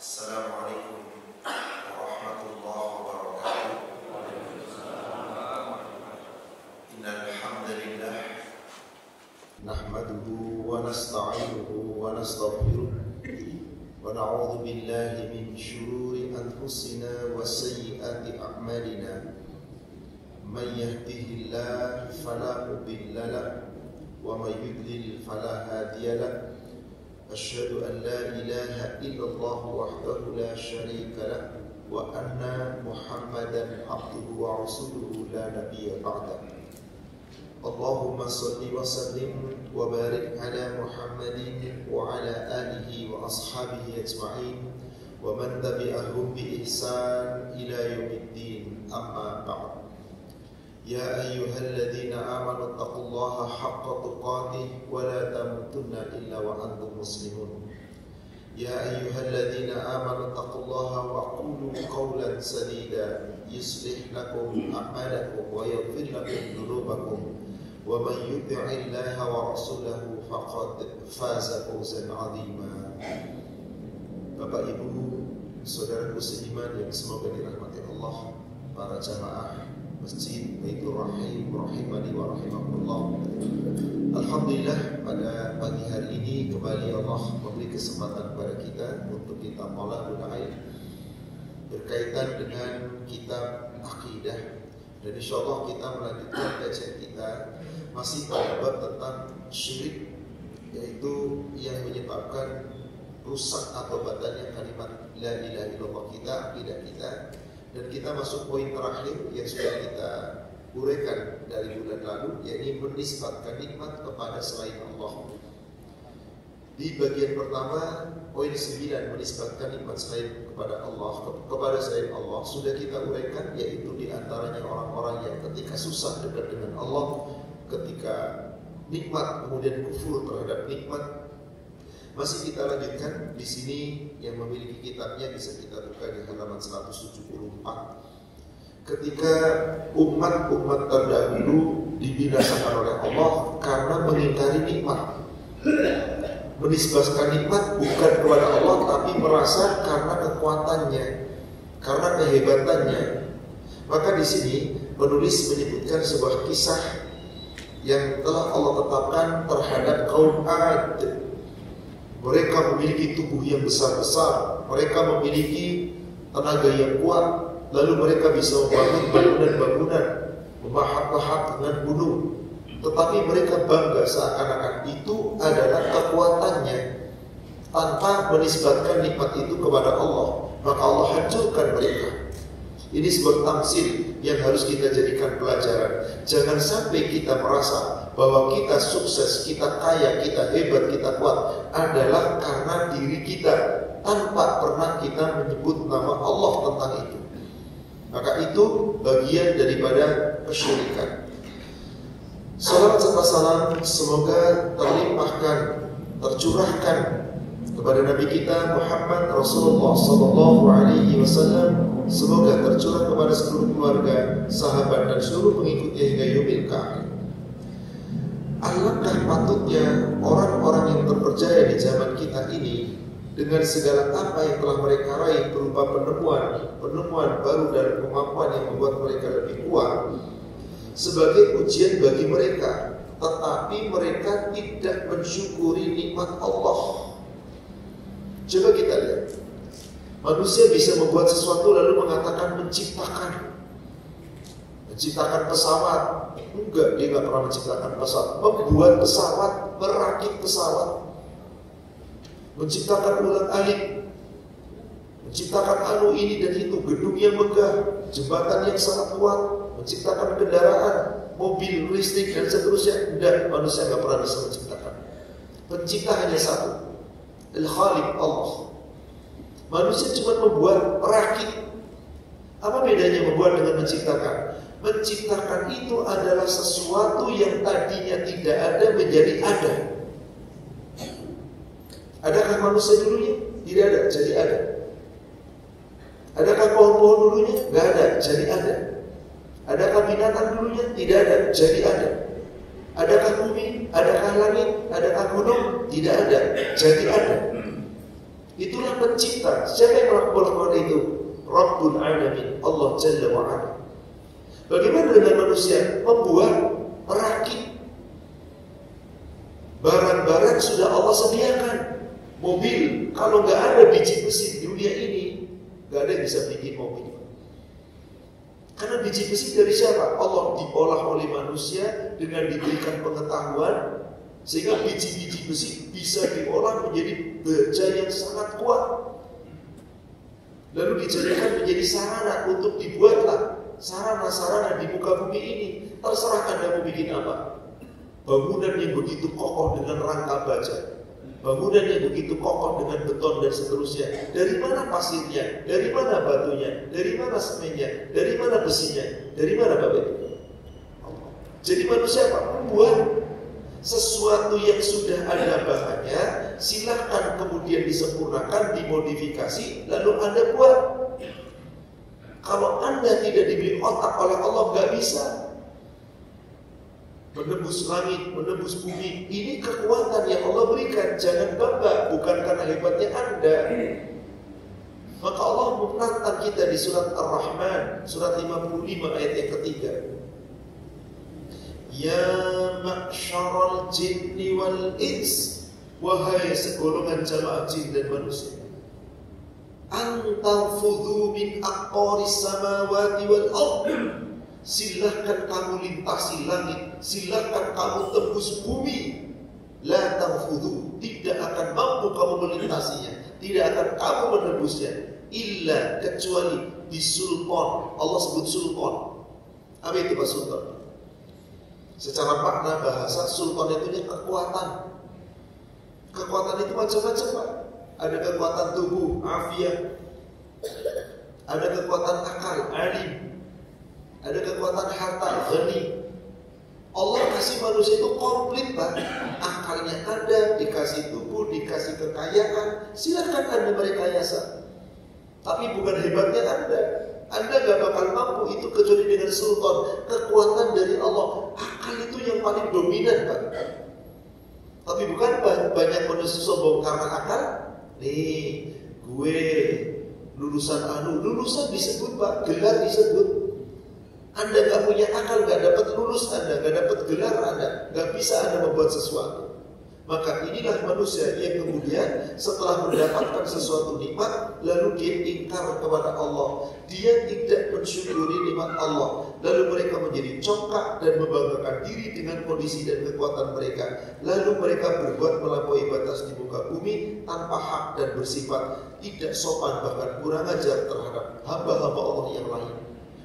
Assalamualaikum warahmatullahi wabarakatuh. Innal hamdalillah nahmaduhu wa nasta'inuhu wa nastaghfiruh wa na'udzu billahi min shururi anfusina wa sayyiati a'malina. Man yahdihillahu fala mudilla lahu wa may yudlil fala hadiya lahu. Asyhadu an la ilaha illallah wahdahu la syarika lah wa anna Muhammadan abduhu wa rasuluhu la nabiyya ba'dah. Allahumma salli wa sallim wa barik ala Muhammadin wa ala alihi wa ashabihi ajma'in wa man tabi'ahum bi ihsan ila yaumiddin, amma ba'd. Ya ayyuhalladzina amanu taqullaha haqqa tuqatih wa la tamutunna illa wa antum muslimun. Ya ayyuhalladzina amanu taqullaha wa qulu qawlan sadida yuslih lakum a'malakum wa yaghfir lakum dhunubakum wa man yuti'illaha wa rasulahu faqad faza fawzan 'azima. Bapak Ibu, saudaraku seiman yang semoga dirahmati Allah, para jamaah Masjid Baitur Rahim rahimani wa rahimakumullah. Alhamdulillah, pada pagi hari ini kembali Allah memberi kesempatan kepada kita untuk kita talabul ilm berkaitan dengan kitab akidah, dan insyaallah kita melanjutkan kajian kita masih pada bab tentang syirik, yaitu yang menyebabkan rusak atau batalnya kalimat la ilaha illallah kita, akidah kita. Dan kita masuk poin terakhir yang sudah kita uraikan dari bulan lalu, yaitu menisbatkan nikmat kepada selain Allah. Di bagian pertama, poin 9, menisbatkan nikmat selain kepada Allah, kepada selain Allah, sudah kita uraikan, yaitu di antaranya orang-orang yang ketika susah dekat dengan Allah, ketika nikmat kemudian kufur terhadap nikmat. Masih kita lanjutkan di sini, yang memiliki kitabnya bisa kita buka di halaman 174. Ketika umat-umat terdahulu dibinasakan oleh Allah karena mengingkari nikmat, menisbahkan nikmat bukan kepada Allah tapi merasa karena kekuatannya, karena kehebatannya. Maka di sini penulis menyebutkan sebuah kisah yang telah Allah tetapkan terhadap kaum Ad. Mereka memiliki tubuh yang besar-besar, mereka memiliki tenaga yang kuat, lalu mereka bisa membangun bangunan-bangunan, memahat-mahat dengan gunung. Tetapi mereka bangga seakan-akan itu adalah kekuatannya, tanpa menisbatkan nikmat itu kepada Allah. Maka Allah hancurkan mereka. Ini sebuah tamsil yang harus kita jadikan pelajaran. Jangan sampai kita merasa bahwa kita sukses, kita kaya, kita hebat, kita kuat adalah karena diri kita, tanpa pernah kita menyebut nama Allah tentang itu. Maka itu bagian daripada kesyirikan. Salawat serta salam semoga terlimpahkan, tercurahkan kepada Nabi kita Muhammad Rasulullah sallallahu alaihi wasallam. Semoga tercurah kepada seluruh keluarga, sahabat dan seluruh pengikutnya hingga yaumil akhir. Alangkah patutnya orang-orang yang terpercaya di zaman kita ini dengan segala apa yang telah mereka raih berupa penemuan baru dan kemampuan yang membuat mereka lebih kuat sebagai ujian bagi mereka, tetapi mereka tidak mensyukuri nikmat Allah. Coba kita lihat, manusia bisa membuat sesuatu lalu mengatakan menciptakan pesawat. Enggak, dia enggak pernah menciptakan pesawat. Membuat pesawat, merakit pesawat, menciptakan ulang-alik, menciptakan anu ini dan itu, gedung yang megah, jembatan yang sangat kuat, menciptakan kendaraan, mobil listrik dan seterusnya. Enggak, manusia enggak pernah bisa menciptakan. Pencipta hanya satu, Al-Khaliq, Allah. Manusia cuma membuat, merakit. Apa bedanya membuat dengan menciptakan? Menciptakan itu adalah sesuatu yang tadinya tidak ada menjadi ada. Adakah manusia dulunya? Tidak ada, jadi ada. Adakah pohon-pohon dulunya? Tidak ada, jadi ada. Adakah binatang dulunya? Tidak ada, jadi ada. Adakah bumi? Adakah langit? Adakah gunung? Tidak ada, jadi ada. Itulah pencipta. Siapa yang melakukan itu? Rabbul Alamin, Allah Jalla wa'ala. Bagaimana dengan manusia? Membuat, merakit. Barang-barang sudah Allah sediakan. Mobil, kalau nggak ada biji besi di dunia ini, nggak ada yang bisa bikin mobil. Karena biji besi dari siapa? Allah diolah oleh manusia dengan diberikan pengetahuan, sehingga biji-biji besi bisa diolah menjadi baja yang sangat kuat. Lalu dijadikan menjadi sarana untuk dibuatlah sarana-sarana di muka bumi ini. Terserah Anda mau bikin apa. Bangunan yang begitu kokoh dengan rangka baja, bangunan yang begitu kokoh dengan beton dan seterusnya. Dari mana pasirnya? Dari mana batunya? Dari mana semennya? Dari mana besinya? Dari mana Bapak? Jadi manusia apa? Membuat sesuatu yang sudah ada bahannya, silahkan kemudian disempurnakan, dimodifikasi, lalu Anda buat. Kalau Anda tidak diberi otak oleh Allah, nggak bisa. Menembus langit, menembus bumi, ini kekuatan yang Allah berikan. Jangan bangga, bukan karena hebatnya Anda. Maka Allah menantang kita di surat Ar-Rahman, surat 55 ayat yang ketiga. Ya ma'syaral jinni wal ins, wahai segolongan jamaah jin dan manusia, antanfudhu min aqaris samawati wal ardh, silahkan kamu lintasi langit, silahkan kamu tembus bumi. La tanfudhu, tidak akan mampu kamu melintasinya, tidak akan kamu menembusnya, illa kecuali bisultan. Allah sebut sultan. Apa itu Pak sultan? Secara makna bahasa, sultan itu kekuatan. Kekuatan itu macam-macam Pak. Ada kekuatan tubuh, afiat. Ada kekuatan akal, alim. Ada kekuatan harta, ghani. Allah kasih manusia itu komplit Pak. Akalnya ada, dikasih tubuh, dikasih kekayaan. Silakan Anda merekayasa. Tapi bukan hebatnya Anda. Anda gak bakal mampu itu kecuali dengan sultan, kekuatan dari Allah. Akal itu yang paling dominan Pak. Tapi bukan banyak manusia sombong karena akal. Nih, gue lulusan lulusan disebut Pak, gelar disebut. Anda gak punya akal, gak dapat lulus Anda, gak dapat gelar Anda, gak bisa Anda membuat sesuatu. Maka inilah manusia yang kemudian setelah mendapatkan sesuatu nikmat, lalu dia ingkar kepada Allah. Dia tidak mensyukuri nikmat Allah. Lalu mereka menjadi congkak dan membanggakan diri dengan kondisi dan kekuatan mereka. Lalu mereka berbuat melampaui batas di muka bumi tanpa hak dan bersifat tidak sopan, bahkan kurang ajar terhadap hamba-hamba Allah yang lain.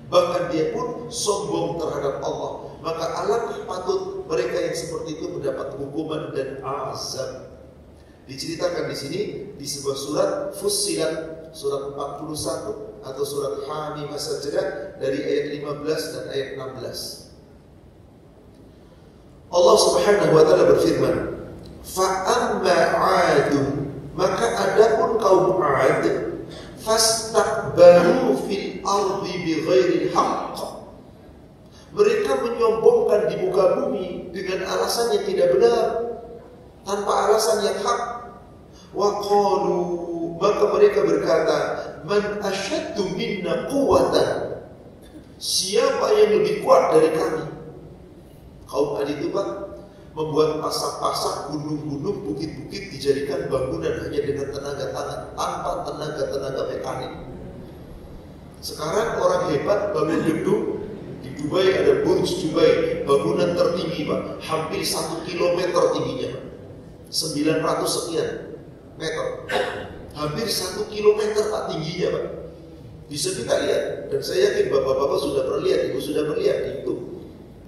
Bahkan dia pun sombong terhadap Allah. Maka alangkah patut mereka yang seperti itu mendapat hukuman dan azab. Diceritakan di sini di sebuah surat Fussilat, surat 41 atau surat Hamim As-Sajdah dari ayat 15 dan ayat 16. Allah Subhanahu wa taala berfirman, "Fa amma 'adun", maka adapun kaum 'Ad, fastakbaru fil ardi bighairil haqq, mereka menyombongkan di muka bumi dengan alasan yang tidak benar, tanpa alasan yang hak. Wa qalu, maka mereka berkata, man asyaddu minna quwwatan, siapa yang lebih kuat dari kami? Kaum Ad itu Pak membuat pasak-pasak, gunung-gunung, bukit-bukit dijadikan bangunan hanya dengan tenaga tangan, tanpa tenaga mekanik. Sekarang orang hebat bangun gedung. Di Dubai ada Burj Dubai, bangunan tertinggi Pak, hampir 1 kilometer tingginya Pak, 900 sekian meter, hampir 1 kilometer Pak tingginya Pak. Bisa kita lihat, dan saya yakin bapak-bapak sudah pernah lihat, ibu sudah pernah lihat itu.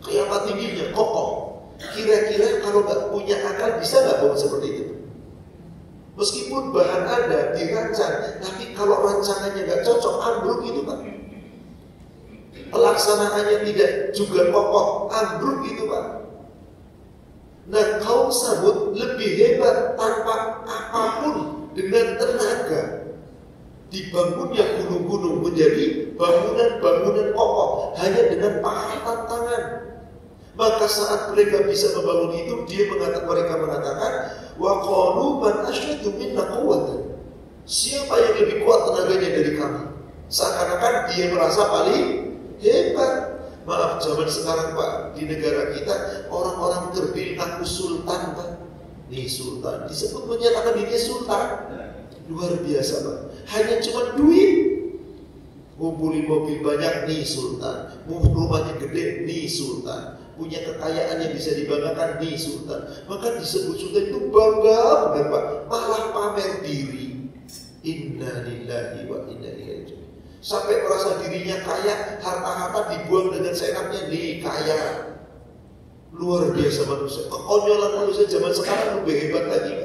Kayak apa tingginya, kokoh. Kira-kira kalau nggak punya akal bisa nggak bangun seperti itu? Meskipun bahan ada, dirancang, tapi kalau rancangannya nggak cocok, ambruk itu Pak. Pelaksanaannya tidak juga kokoh, ambruk itu Pak. Nah, kaum Samud lebih hebat, tanpa apapun, dengan tenaga dibangunnya gunung-gunung menjadi bangunan-bangunan kokoh hanya dengan pahatan tangan. Maka saat mereka bisa membangun itu, mereka mengatakan, wa qalu man asyaddu minna quwwatan, Siapa yang lebih kuat tenaganya dari kami? Seakan-akan dia merasa paling hebat. Maaf, zaman sekarang Pak, di negara kita orang-orang terpilih ngaku sultan Pak. Nih sultan, disebut menyatakan dirinya sultan. Luar biasa Pak. Hanya cuma duit. Ngumpulin mobil banyak, nih sultan. Rumahnya gede, nih sultan. Punya kekayaan yang bisa dibanggakan, nih sultan. Maka disebut sultan itu bangga benar Pak. Malah pamer diri. Inna lillahi wa inna ilaihi raji'un. Sampai merasa dirinya kaya, harta-harta dibuang dengan seenaknya, nih kaya. Luar biasa manusia. Kekonyolan manusia zaman sekarang lebih hebat lagi.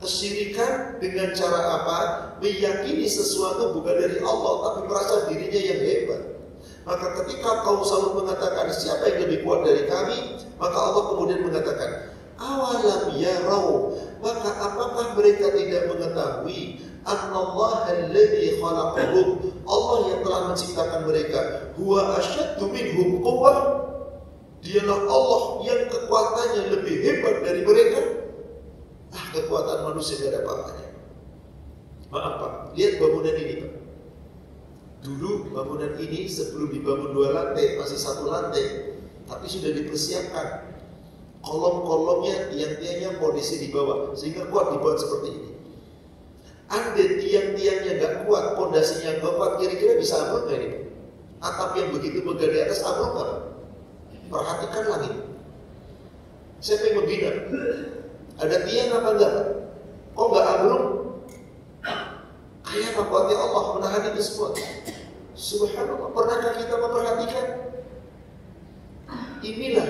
Kesyirikan dengan cara apa? Meyakini sesuatu bukan dari Allah, tapi merasa dirinya yang hebat. Maka ketika kaum selalu mengatakan siapa yang lebih kuat dari kami, maka Allah kemudian mengatakan, awalam yarau, maka apakah mereka tidak mengetahui Anallah alladhi khalaqahum, Allah yang telah menciptakan mereka, huwa asyaddu minhum quwwah, dialah Allah yang kekuatannya lebih hebat dari mereka. Kekuatan manusia tidak ada apa-apanya. Maaf Pak, lihat bangunan ini Pak. Dulu bangunan ini sebelum dibangun 2 lantai, masih 1 lantai, tapi sudah dipersiapkan kolom-kolomnya, tiang-tiangnya kondisi di bawah, sehingga kuat dibuat seperti ini. Andai tiang-tiangnya nggak kuat, pondasinya nggak kuat, kira-kira bisa ambruk nggak ini? Atap yang begitu megah di atas ambruk nggak? Perhatikan langit. Siapa yang membina? Ada tiang apa enggak? Kok nggak ambruk? Kayak apa kuatnya Allah menahan itu semua? Subhanallah. Pernahkah kita memperhatikan? Inilah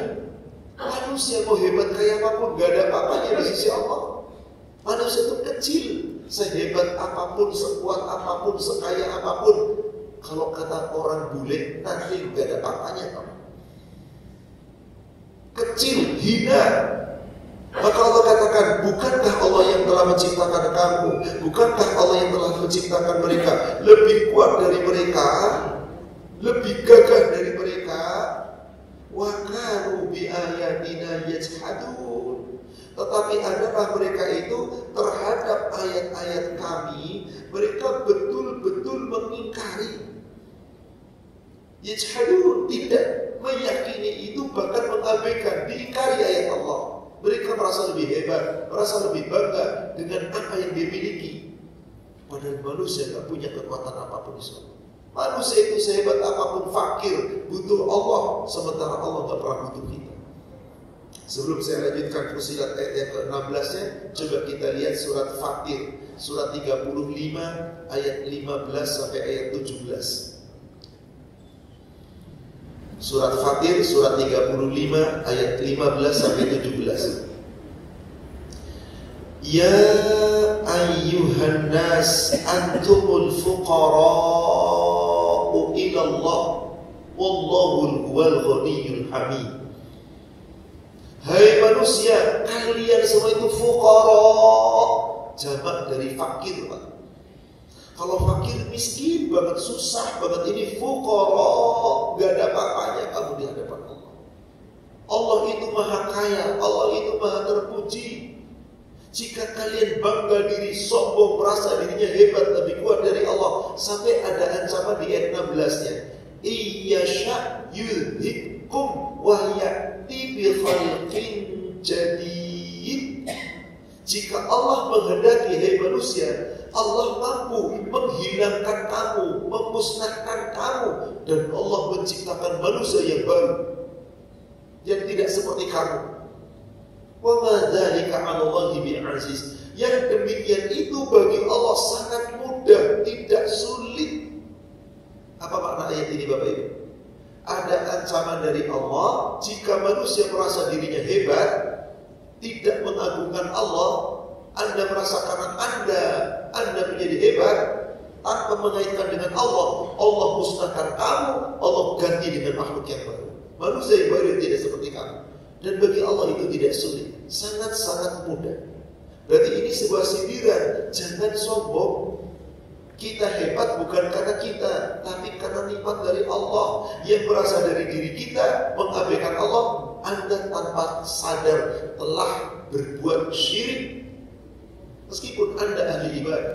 manusia mau hebat kayak apapun, gak ada apa-apanya di sisi Allah. Manusia itu kecil. Sehebat apapun, sekuat apapun, sekaya apapun, kalau kata orang bule, nanti gak ada apa-apanya kamu. Kecil, hina. Maka Allah katakan, bukankah Allah yang telah menciptakan kamu? Bukankah Allah yang telah menciptakan mereka? Lebih kuat dari mereka, lebih gagah dari mereka. Wa kanu bi ayatina yajhadun. Tetapi adakah mereka itu terhadap ayat-ayat kami, mereka betul-betul mengingkari. Yajhadun, tidak meyakini itu, bahkan mengabaikan, diingkari ayat Allah. Mereka merasa lebih hebat, merasa lebih bangga dengan apa yang dimiliki. Padahal manusia tidak punya kekuatan apapun di sana. Manusia itu sehebat apapun fakir, butuh Allah, sementara Allah tidak pernah butuh kita. Sebelum saya lanjutkan fusilat ayat yang ke-16-nya, coba kita lihat surat Fatir, surat 35 ayat 15 sampai ayat 17. Surat Fatir, surat 35 ayat 15 sampai 17. Ya ayyuhan nas antumul fuqara'u ila Allah wallahu huwal ghaniyyul hamid. Hai manusia, kalian semua itu fuqara, jamak dari fakir Pak. Kalau fakir miskin banget, susah banget, ini fuqara, gak ada apa-apanya kamu di hadapan Allah. Allah itu maha kaya, Allah itu maha terpuji. Jika kalian bangga diri, sombong, merasa dirinya hebat, lebih kuat dari Allah, sampai ada ancaman di ayat 16-nya. Iyasha yudhibkum wa ya'ti bi khalqin jadid. Jika Allah menghendaki, hai manusia, Allah mampu menghilangkan kamu, memusnahkan kamu, dan Allah menciptakan manusia yang baru yang tidak seperti kamu. Wa ma dzalika 'ala Allahi bi'aziz. Yang demikian itu bagi Allah sangat mudah, tidak sulit. Apa makna ayat ini Bapak Ibu? Ada ancaman dari Allah jika manusia merasa dirinya hebat, tidak mengagungkan Allah, Anda merasa karena Anda menjadi hebat, tanpa mengaitkan dengan Allah, Allah musnahkan kamu, Allah ganti dengan makhluk yang baru. Manusia yang baru tidak seperti kamu. Dan bagi Allah itu tidak sulit, sangat-sangat mudah. Berarti ini sebuah sindiran, jangan sombong. Kita hebat bukan karena kita, tapi karena nikmat dari Allah yang berasal dari diri kita. Mengabaikan Allah, Anda tanpa sadar telah berbuat syirik. Meskipun Anda ahli ibadah,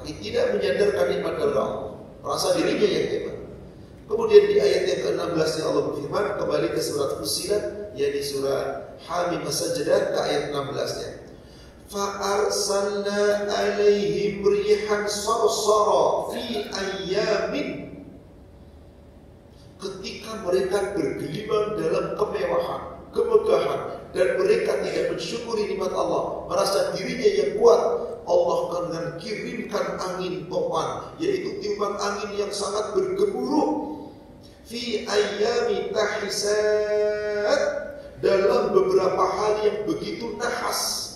tapi tidak menyandarkan nikmat dari Allah, merasa dirinya yang hebat. Kemudian di ayat yang ke-16 Allah berfirman, kembali ke surat Fussilat, yaitu surah Hamim As-Sajdah ke ayat 16-nya. Fa'arsalna alaihim rihan sarsara fi ayyamin. Ketika mereka bergelimang dalam kemewahan, kemegahan, dan mereka tidak mensyukuri nikmat Allah, merasa dirinya yang kuat, Allah akan kirimkan angin topan, yaitu tiupan angin yang sangat bergemuruh. Fi ayyami tahisat, dalam beberapa hari yang begitu nahas.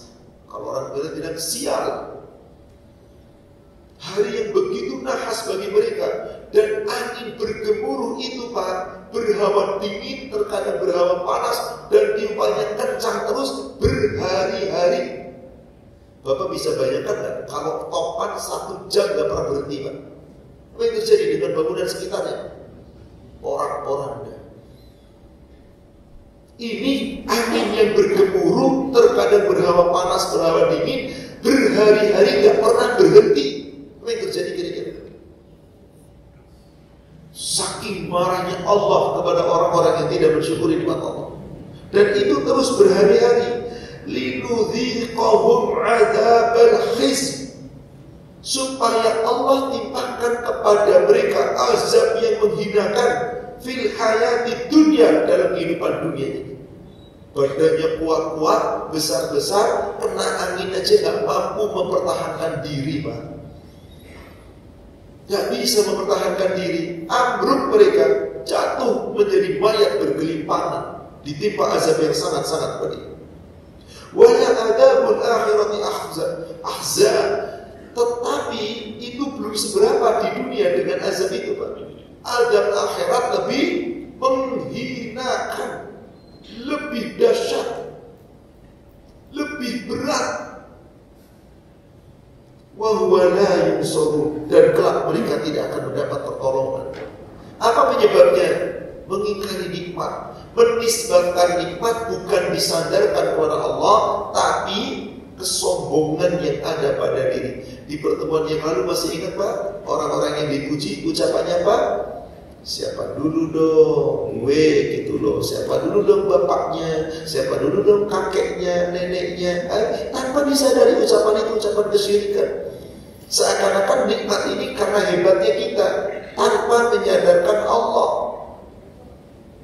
Kalau orang bilang sial, hari yang begitu nahas bagi mereka. Dan angin bergemuruh itu Pak, berhawa dingin, terkadang berhawa panas, dan tiupannya kencang terus berhari-hari. Bapak bisa bayangkan nggak, kalau topan 1 jam nggak pernah berhenti Pak, apa yang terjadi dengan bangunan sekitarnya? Porak-poranda. Ini angin yang bergemuruh, terkadang berhawa panas, berhawa dingin, berhari-hari nggak pernah berhenti. Apa yang terjadi kira-kira? Saking marahnya Allah kepada orang-orang yang tidak bersyukuri nikmat Allah, dan itu terus berhari-hari. Linudhiqahum adzabal khizy, supaya Allah timpakan kepada mereka azab yang menghinakan fil hayati dunia, dalam kehidupan dunia ini. Badannya kuat-kuat, besar-besar, kena angin aja gak mampu mempertahankan diri Pak. Gak bisa mempertahankan diri, ambruk mereka, jatuh menjadi mayat bergelimpangan, ditimpa azab yang sangat-sangat pedih. Wala adabul akhirati ahza, tetapi itu belum seberapa di dunia dengan azab itu Pak. Azab akhirat lebih menghinakan, lebih dahsyat, lebih berat. Wa huwa la yunsarun, dan kelak mereka tidak akan mendapat pertolongan. Apa penyebabnya? Mengingkari nikmat, menisbahkan nikmat, bukan disandarkan kepada Allah, tapi kesombongan yang ada pada diri. Di pertemuan yang lalu masih ingat Pak, orang-orang yang dipuji ucapannya Pak, siapa dulu dong, gitu loh. Siapa dulu dong bapaknya, siapa dulu dong kakeknya, neneknya. Tanpa disadari ucapan itu ucapan kesyirikan. Seakan-akan nikmat ini karena hebatnya kita, tanpa menyadarkan Allah.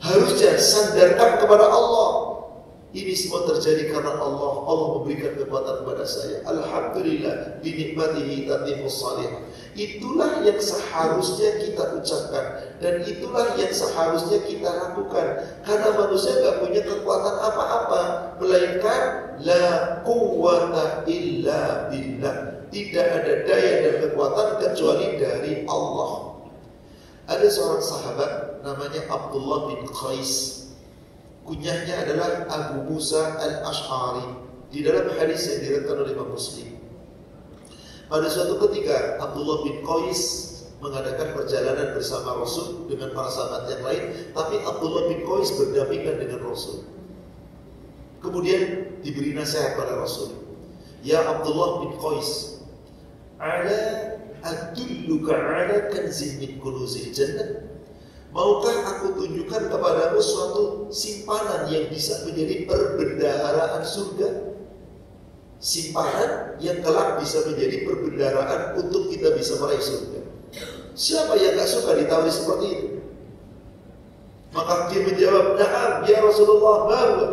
Harusnya sandarkan kepada Allah. Ini semua terjadi karena Allah. Allah memberikan kekuatan kepada saya. Alhamdulillah, binikmatihi tatimmus salihah. Itulah yang seharusnya kita ucapkan, dan itulah yang seharusnya kita lakukan. Karena manusia gak punya kekuatan apa-apa, melainkan la quwwata illa billah. Tidak ada daya dan kekuatan kecuali dari Allah. Ada seorang sahabat namanya Abdullah bin Qais. Kunyahnya adalah Abu Musa al-Ash'ari. Di dalam hadis yang diriwayatkan oleh Imam Muslim, pada suatu ketika Abdullah bin Qais mengadakan perjalanan bersama Rasul dengan para sahabat yang lain, tapi Abdullah bin Qais berdampingan dengan Rasul. Kemudian diberi nasihat pada Rasul, ya Abdullah bin Qais, ala adulluka ala kanzin min kunuzil jannah, maukah aku tunjukkan kepadamu suatu simpanan yang bisa menjadi perbendaharaan surga? Simpanan yang kelak bisa menjadi perbendaharaan untuk kita bisa meraih surga. Siapa yang gak suka ditawari seperti itu? Maka dia menjawab, na'am ya Rasulullah, bahwa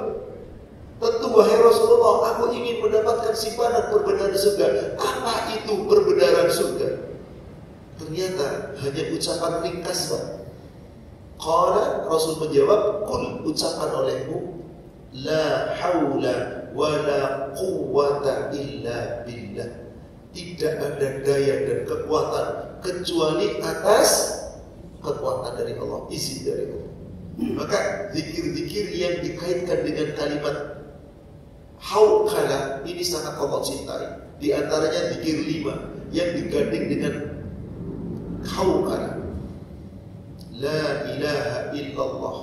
tentu wahai Rasulullah, aku ingin mendapatkan simpanan perbendaharaan surga. Apa itu perbendaharaan surga? Ternyata hanya ucapan ringkas Pak. Qala, Rasul menjawab, qul, ucapan olehmu, la haula wa la quwwata illa billah. Tidak ada daya dan kekuatan kecuali atas kekuatan dari Allah, izin dari Allah. Maka zikir-zikir yang dikaitkan dengan kalimat hauqala ini sangat Allah cintai. Di antaranya zikir 5 yang digandeng dengan hauqala. La ilaha illallah,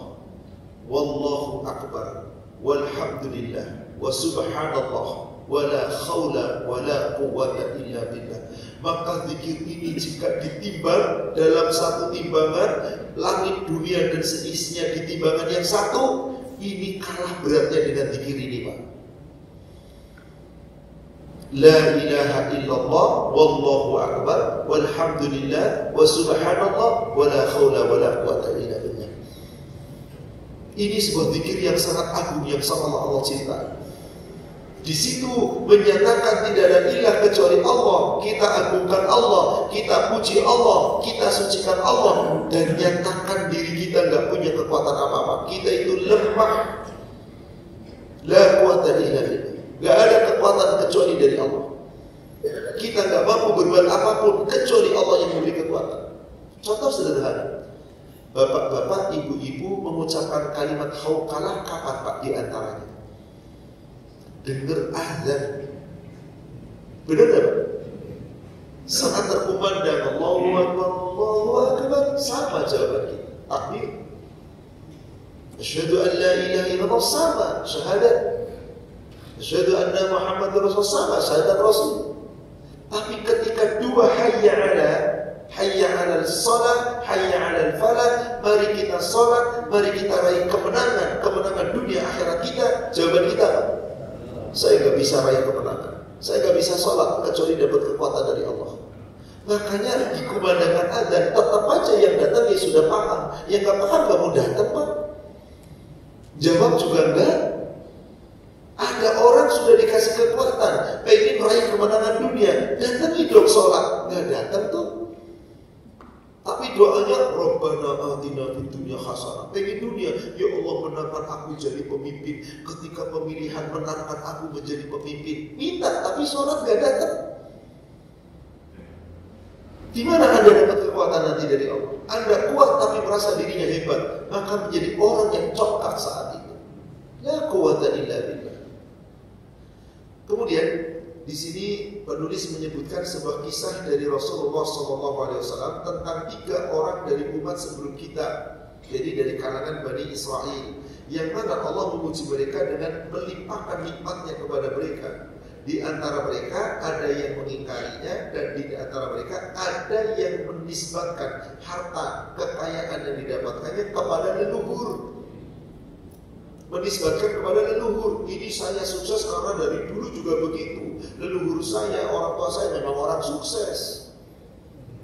wallahu akbar, walhamdulillah, wa subhanallah, wa la khawla wa la quwwata illa billah. Maka zikir ini jika ditimbang dalam satu timbangan, langit dunia dan seisinya di timbangan yang satu, ini kalah beratnya dengan zikir ini, Pak. La ilaha illallah wallahu akbar walhamdulillah wa subhanallah wa la haula wa la quwata illa billah. Ini sebuah zikir yang sangat agung, yang sangat Allah cintai. Di situ menyatakan tidak ada ilah kecuali Allah. Kita agungkan Allah, kita puji Allah, kita sucikan Allah, dan nyatakan diri kita nggak punya kekuatan apa-apa. Kita itu lemah. La quwata illa billah. Gak ada kekuatan kecuali dari Allah. Kita gak mampu berbuat apapun kecuali Allah yang memberi kekuatan. Contoh sederhana, bapak-bapak, ibu-ibu mengucapkan kalimat hauqalah kapan Pak di antaranya? Dengar azan. Benar gak Pak? Saat terkumandang Allahu Akbar, Allahu Akbar, sama jawaban kita. Takbir. Asyhadu an la ilaha illallah, sama syahadat. Asyhadu anna Muhammadar Rasulullah, syahadat Rasul. Tapi ketika dua hayya 'alal shalah, hayya 'alal falah, mari kita salat, mari kita raih kemenangan dunia akhirat kita, jawaban kita apa? Saya enggak bisa raih kemenangan. Saya enggak bisa salat kecuali dapat kekuatan dari Allah. Makanya di kumandangkan azan tetap aja yang datang ya sudah paham, yang enggak paham enggak mau datang, Pak. Jawab juga enggak. Ada orang sudah dikasih kekuatan, pengen meraih kemenangan dunia, datang dong sholat, nggak datang tuh. Tapi doanya Rabbana atina fid dunya hasanah, pengen dunia, ya Allah menangkan aku jadi pemimpin. Ketika pemilihan menangkan aku menjadi pemimpin, minta tapi sholat nggak datang. Di mana Anda dapat kekuatan nanti dari Allah? Anda kuat tapi merasa dirinya hebat, maka menjadi orang yang congkak saat itu. La quwwata illa billah. Kemudian di sini penulis menyebutkan sebuah kisah dari Rasulullah SAW tentang 3 orang dari umat sebelum kita, jadi dari kalangan Bani Israel, yang mana Allah memuji mereka dengan melimpahkan nikmatnya kepada mereka. Di antara mereka ada yang mengingkarinya, dan di antara mereka ada yang menisbatkan harta kekayaan yang didapatkannya kepada leluhur. Menisbatkan kepada leluhur. Ini saya sukses karena dari dulu juga begitu. Leluhur saya, orang tua saya memang orang sukses.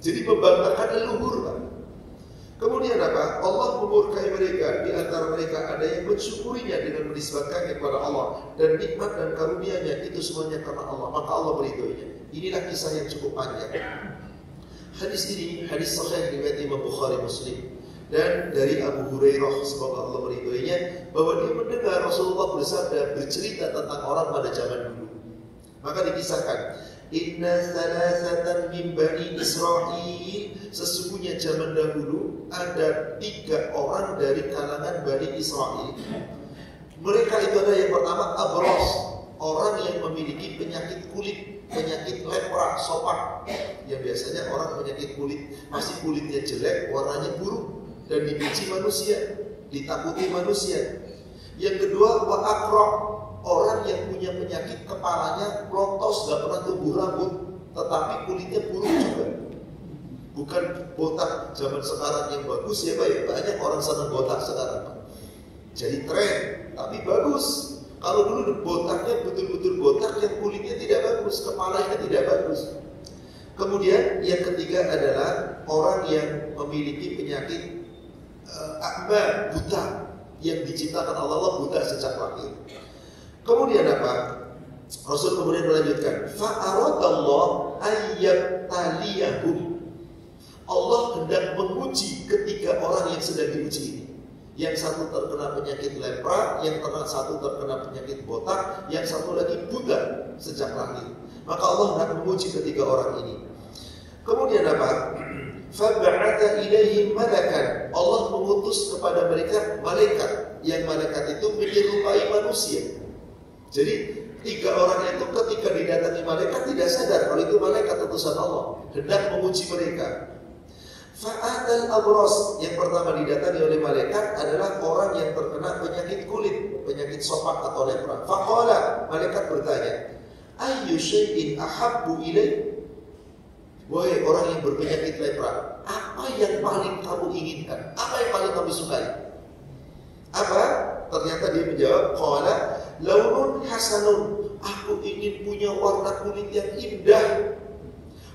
Jadi membanggakan leluhur, Pak. Kemudian apa? Allah memurkai mereka. Di antara mereka ada yang mensyukurinya dengan menisbatkannya kepada Allah, dan nikmat dan karunia-Nya itu semuanya karena Allah, maka Allah meridhoinya. Inilah kisah yang cukup panjang. Hadis ini hadis sahih riwayat Imam Bukhari Muslim. Dan dari Abu Hurairah, semoga Allah meridhoinya, bahwa dia mendengar Rasulullah bersabda, bercerita tentang orang pada zaman dulu. Maka dikisahkan, inna salasatan min bani Israel, sesungguhnya zaman dahulu ada 3 orang dari kalangan Bani Israel. Mereka itu ada yang pertama abros, orang yang memiliki penyakit kulit, penyakit lepra, sopak. Yang biasanya orang penyakit kulit, masih kulitnya jelek, warnanya buruk, dan dibenci manusia, ditakuti manusia. Yang kedua, wa akra, orang yang punya penyakit kepalanya klotos, gak pernah tumbuh rambut, tetapi kulitnya buruk juga. Bukan botak zaman sekarang yang bagus ya Pak, banyak orang senang botak sekarang Pak. Jadi tren, tapi bagus. Kalau dulu botaknya betul-betul botak yang kulitnya tidak bagus, kepalanya tidak bagus. Kemudian yang ketiga adalah orang yang memiliki penyakit akbar, buta, yang diciptakan Allah buta sejak lahir. Kemudian apa? Rasul kemudian melanjutkan, fa'aradallahu ayyabtaliyahum. Allah hendak menguji ketiga orang yang sedang diuji ini. Yang satu terkena penyakit lepra, yang satu terkena penyakit botak, yang satu lagi buta sejak lahir. Maka Allah hendak menguji ketiga orang ini. Kemudian apa? Fab'atha ilaihim malakan. Allah mengutus kepada mereka malaikat, yang malaikat itu menyerupai manusia. Jadi 3 orang itu ketika didatangi malaikat tidak sadar kalau itu malaikat utusan Allah, hendak menguji mereka. Fa'atal abros, yang pertama didatangi oleh malaikat adalah orang yang terkena penyakit kulit, penyakit sopak atau lepra. Faqala, malaikat bertanya, ayyu syai'in ahabbu ilaih? Wahai orang yang berpenyakit lepra, apa yang paling kamu inginkan? Apa yang paling kamu sukai? Apa? Ternyata dia menjawab, qala launun hasanun, aku ingin punya warna kulit yang indah.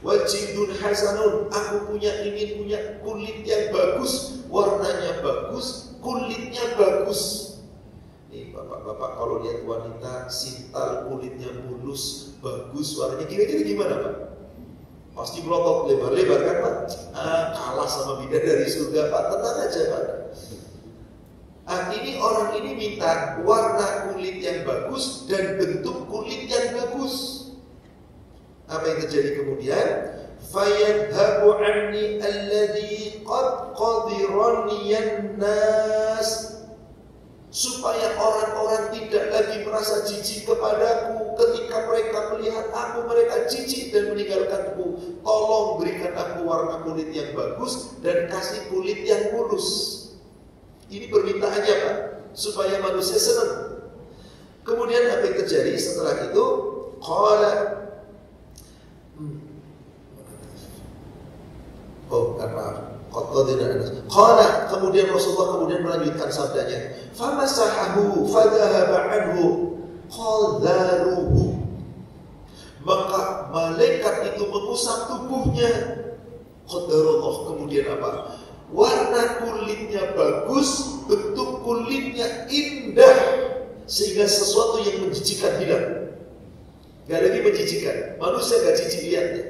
Wajidun hasanun, aku ingin punya kulit yang bagus, warnanya bagus, kulitnya bagus. Nih bapak-bapak kalau lihat wanita sintal, kulitnya mulus, bagus, warnanya kira-kira gimana Pak? Pasti melotot lebar-lebar kan Pak? Kalah sama bidadari surga Pak, tenang aja Pak. Ini orang ini minta warna kulit yang bagus dan bentuk kulit yang bagus. Apa yang terjadi kemudian? Fayadhabu anni alladhi qad qadiraniyan nas, supaya orang-orang tidak lagi merasa jijik kepadaku. Ketika mereka melihat aku, mereka jijik dan meninggalkanku. Tolong berikan aku warna kulit yang bagus dan kasih kulit yang mulus. Ini permintaannya Pak, supaya manusia senang. Kemudian apa yang terjadi setelah itu? Kemudian Rasulullah melanjutkan sabdanya, famasahahu fadhahaba anhu qadharuhu, maka malaikat itu mengusap tubuhnya. Qadarullah, kemudian apa? Warna kulitnya bagus, bentuk kulitnya indah, sehingga sesuatu yang menjijikan hilang. Gak lagi menjijikan, manusia gak jijik lihatnya.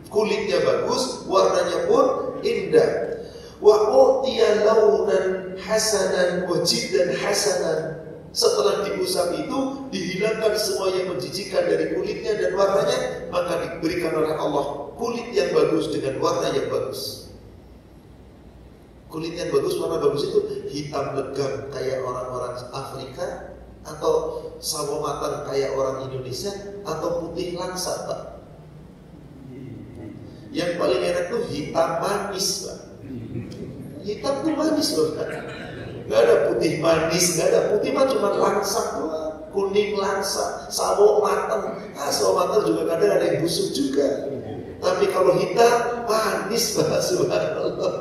Kulitnya bagus, warnanya pun indah. Wa utiya launan hasanan wa jiddan hasanan. Setelah diusap itu, dihilangkan semua yang menjijikan dari kulitnya dan warnanya, maka diberikan oleh Allah kulit yang bagus dengan warna yang bagus. Kulit yang bagus, warna bagus itu hitam legam kayak orang-orang Afrika, atau sawo matang kayak orang Indonesia, atau putih langsat Pak. Yang paling enak tuh hitam manis Pak. Hitam tuh manis loh Pak. Gak ada putih manis, gak ada putih mah cuma langsat doang. Kuning langsat, sawo matang. Sawo matang juga kadang ada yang busuk juga. Tapi kalau hitam manis Pak, subhanallah.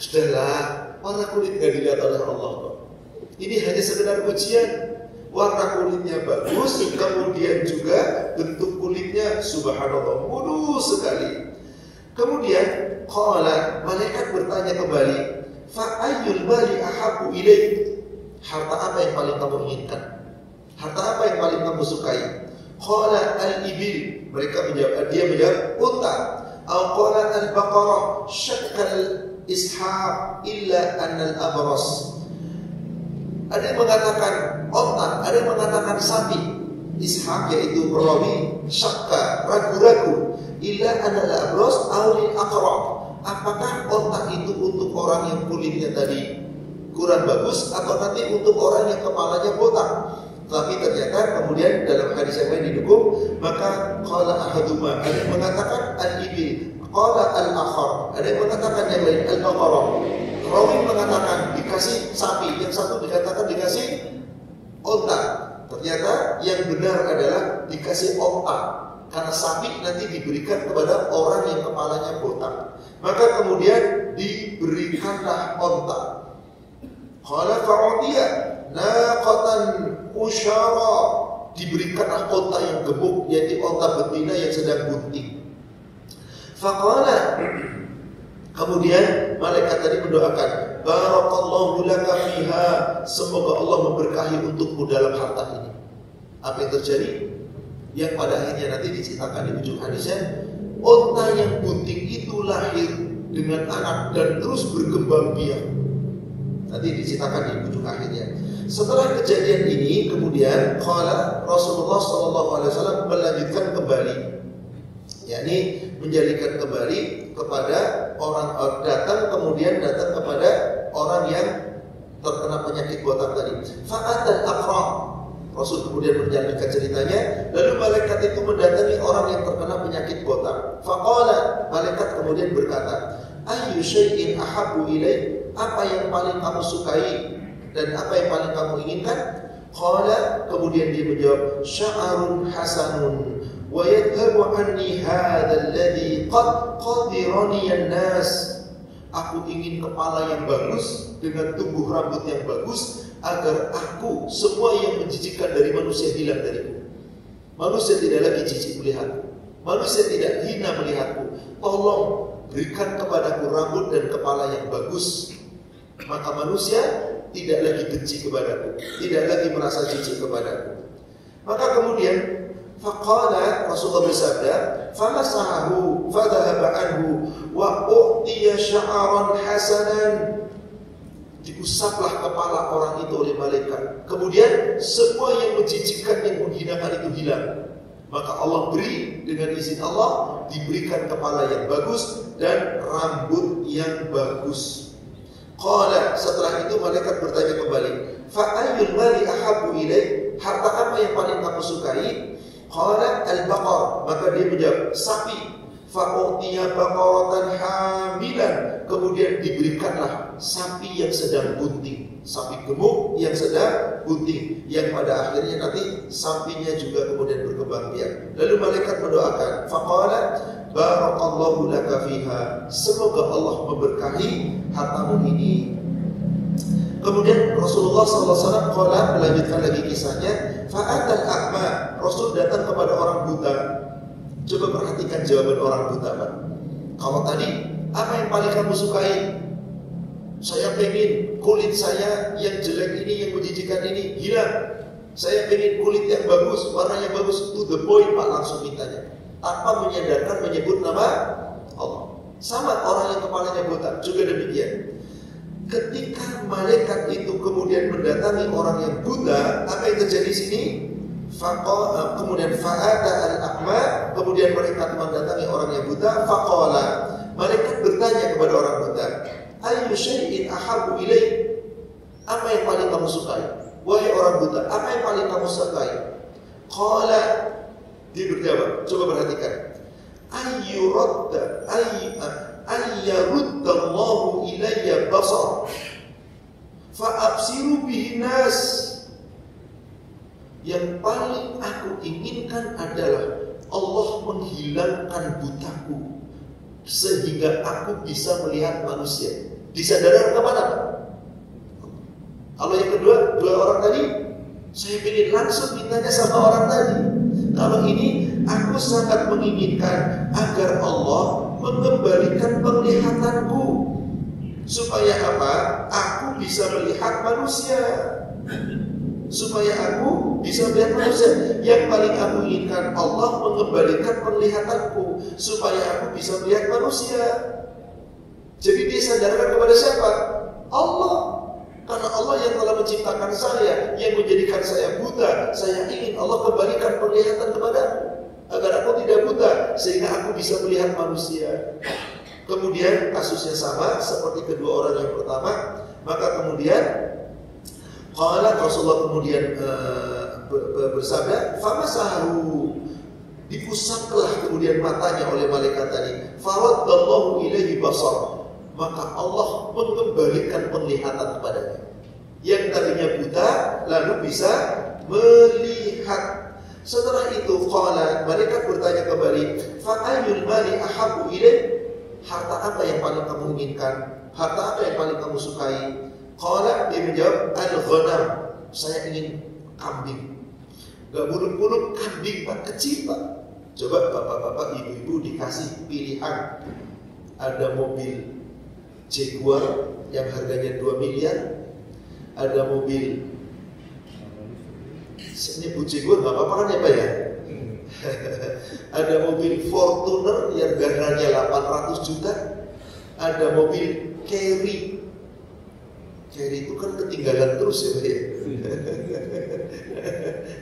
Sudahlah, warna kulit gak dilihat oleh Allah. Ini hanya sekedar ujian. Warna kulitnya bagus, kemudian juga bentuk kulitnya subhanallah mulus sekali. Kemudian qala, malaikat bertanya kembali, fa ayyul mali ahabbu ilaik, harta apa yang paling kamu inginkan? Harta apa yang paling kamu sukai? Qala al-ibil, dia menjawab unta. Au qala al-baqarah, syakkal ishab illa annal abras. Ada yang mengatakan onta, ada yang mengatakan sapi. Ishaq yaitu perawi, syakka, ragu-ragu. Illa annal abras aulil aqra. Apakah onta itu untuk orang yang kulitnya tadi kurang bagus, atau nanti untuk orang yang kepalanya botak? Tapi ternyata kemudian dalam hadis yang lain didukung, maka qala ahaduma, ada yang mengatakan al-ibil, qala al-akhar, ada yang mengatakan yang lain al-baqarah. Rawi mengatakan dikasih sapi, yang satu dikatakan dikasih onta. Ternyata yang benar adalah dikasih onta, karena sapi nanti diberikan kepada orang yang kepalanya botak. Maka kemudian diberikanlah onta. Qala fa'utiya naqatan usyara, diberikanlah onta yang gemuk, yaitu onta betina yang sedang bunting. Faqala, kemudian malaikat tadi mendoakan, barakallahu laka fiha, semoga Allah memberkahi untukmu dalam harta ini. Apa yang terjadi? Yang pada akhirnya nanti diceritakan di ujung hadisnya, unta yang bunting itu lahir dengan anak dan terus berkembang biak. Nanti diceritakan di ujung akhirnya. Setelah kejadian ini, kemudian qala Rasulullah SAW melanjutkan kembali, yakni menjadikan kembali kepada orang datang kepada orang yang terkena penyakit botak tadi. Fa'atal aqra, Rasul kemudian menjalankan ceritanya. Lalu malaikat itu mendatangi orang yang terkena penyakit botak. Faqala, malaikat kemudian berkata, ayyu syai'in ahabbu ilaik, apa yang paling kamu sukai dan apa yang paling kamu inginkan? Qala, kemudian dia menjawab, sya'arun hasanun wa yadhhabu anni hadzal qad qadiraniyan nas. Aku ingin kepala yang bagus dengan tumbuh rambut yang bagus, agar aku semua yang menjijikkan dari manusia hilang dariku. Manusia tidak lagi jijik melihatku, manusia tidak hina melihatku. Tolong berikan kepadaku rambut dan kepala yang bagus, maka manusia tidak lagi benci kepadaku, tidak lagi merasa jijik kepadaku. Maka kemudian faqala, Rasulullah bersabda, famasahahu fadhahaba anhu wa u'tiya sya'aran hasanan. Diusaplah kepala orang itu oleh malaikat. Kemudian semua yang menjijikkan, yang menghinakan itu hilang. Maka Allah beri, dengan izin Allah, diberikan kepala yang bagus dan rambut yang bagus. Qala, setelah itu malaikat bertanya kembali, fa ayyul mali ahabbu ilaik? Harta apa yang paling kamu sukai? Qala al-baqar. Maka dia menjawab, sapi. Fa'utiya baqaratan hamilan. Kemudian diberikanlah sapi yang sedang bunting, sapi gemuk yang sedang bunting, yang pada akhirnya nanti sapinya juga kemudian berkembang biak. Lalu malaikat mendoakan, faqala barakallahu laka fiha. Semoga Allah memberkahi hartamu ini. Kemudian Rasulullah SAW melanjutkan lagi kisahnya. Fa'atal a'ma. Rasul datang kepada orang buta. Coba perhatikan jawaban orang buta, Pak. Kalau tadi, apa yang paling kamu sukai? Saya pengen kulit saya yang jelek ini, yang menjijikkan ini hilang. Saya pengen kulit yang bagus, warnanya bagus. To the point, Pak, langsung mintanya, tanpa menyadarkan menyebut nama Allah. Sama orang yang kepalanya buta, juga demikian. Ketika malaikat itu kemudian mendatangi orang yang buta, apa yang terjadi di sini? Kemudian fa'ata al-a'ma, kemudian mereka mendatangi orang yang buta. Faqala, malaikat bertanya kepada orang buta, ayyu syai'in ahabbu ilaik? Apa yang paling kamu sukai? Wahai orang buta, apa yang paling kamu sukai? Qala, dia berjawab, coba perhatikan, ayyarudallahu ilayya basar fa'absiru bihi nas. Yang paling aku inginkan adalah Allah menghilangkan butaku sehingga aku bisa melihat manusia. Disadarkan kemana? Kalau yang kedua, dua orang tadi, saya ingin langsung mintanya sama orang tadi. Kalau ini, aku sangat menginginkan agar Allah mengembalikan penglihatanku. Supaya apa? Aku bisa melihat manusia. Supaya aku bisa melihat manusia. Yang paling aku inginkan, Allah mengembalikan penglihatanku supaya aku bisa melihat manusia. Jadi dia sadarkan kepada siapa? Allah. Karena Allah yang telah menciptakan saya, yang menjadikan saya buta. Saya ingin Allah kembalikan penglihatan kepadaku agar aku tidak buta, sehingga aku bisa melihat manusia. Kemudian kasusnya sama seperti kedua orang yang pertama. Maka kemudian qala, Rasulullah kemudian bersabda, famasahu, dipusatlah kemudian matanya oleh malaikat tadi. Faraddallahu ilaihi basar, maka Allah mengembalikan penglihatan kepadanya. Yang tadinya buta lalu bisa melihat. Setelah itu qala, malaikat bertanya kembali, fa ayyul mali ahabbu ilaik? Harta apa yang paling kamu inginkan? Harta apa yang paling kamu sukai? Qala, dia menjawab, al-ghanam, saya ingin kambing. Gak buluk-buluk, kambing, Pak, kecil, Pak. Coba bapak-bapak, ibu-ibu dikasih pilihan. Ada mobil Jaguar yang harganya 2 miliar. Ada mobil, nyebut Jaguar gak apa-apa kan ya, Pak ya? Ada mobil Fortuner yang harganya 800 juta. Ada mobil Carry itu kan ketinggalan terus ya, Pak ya.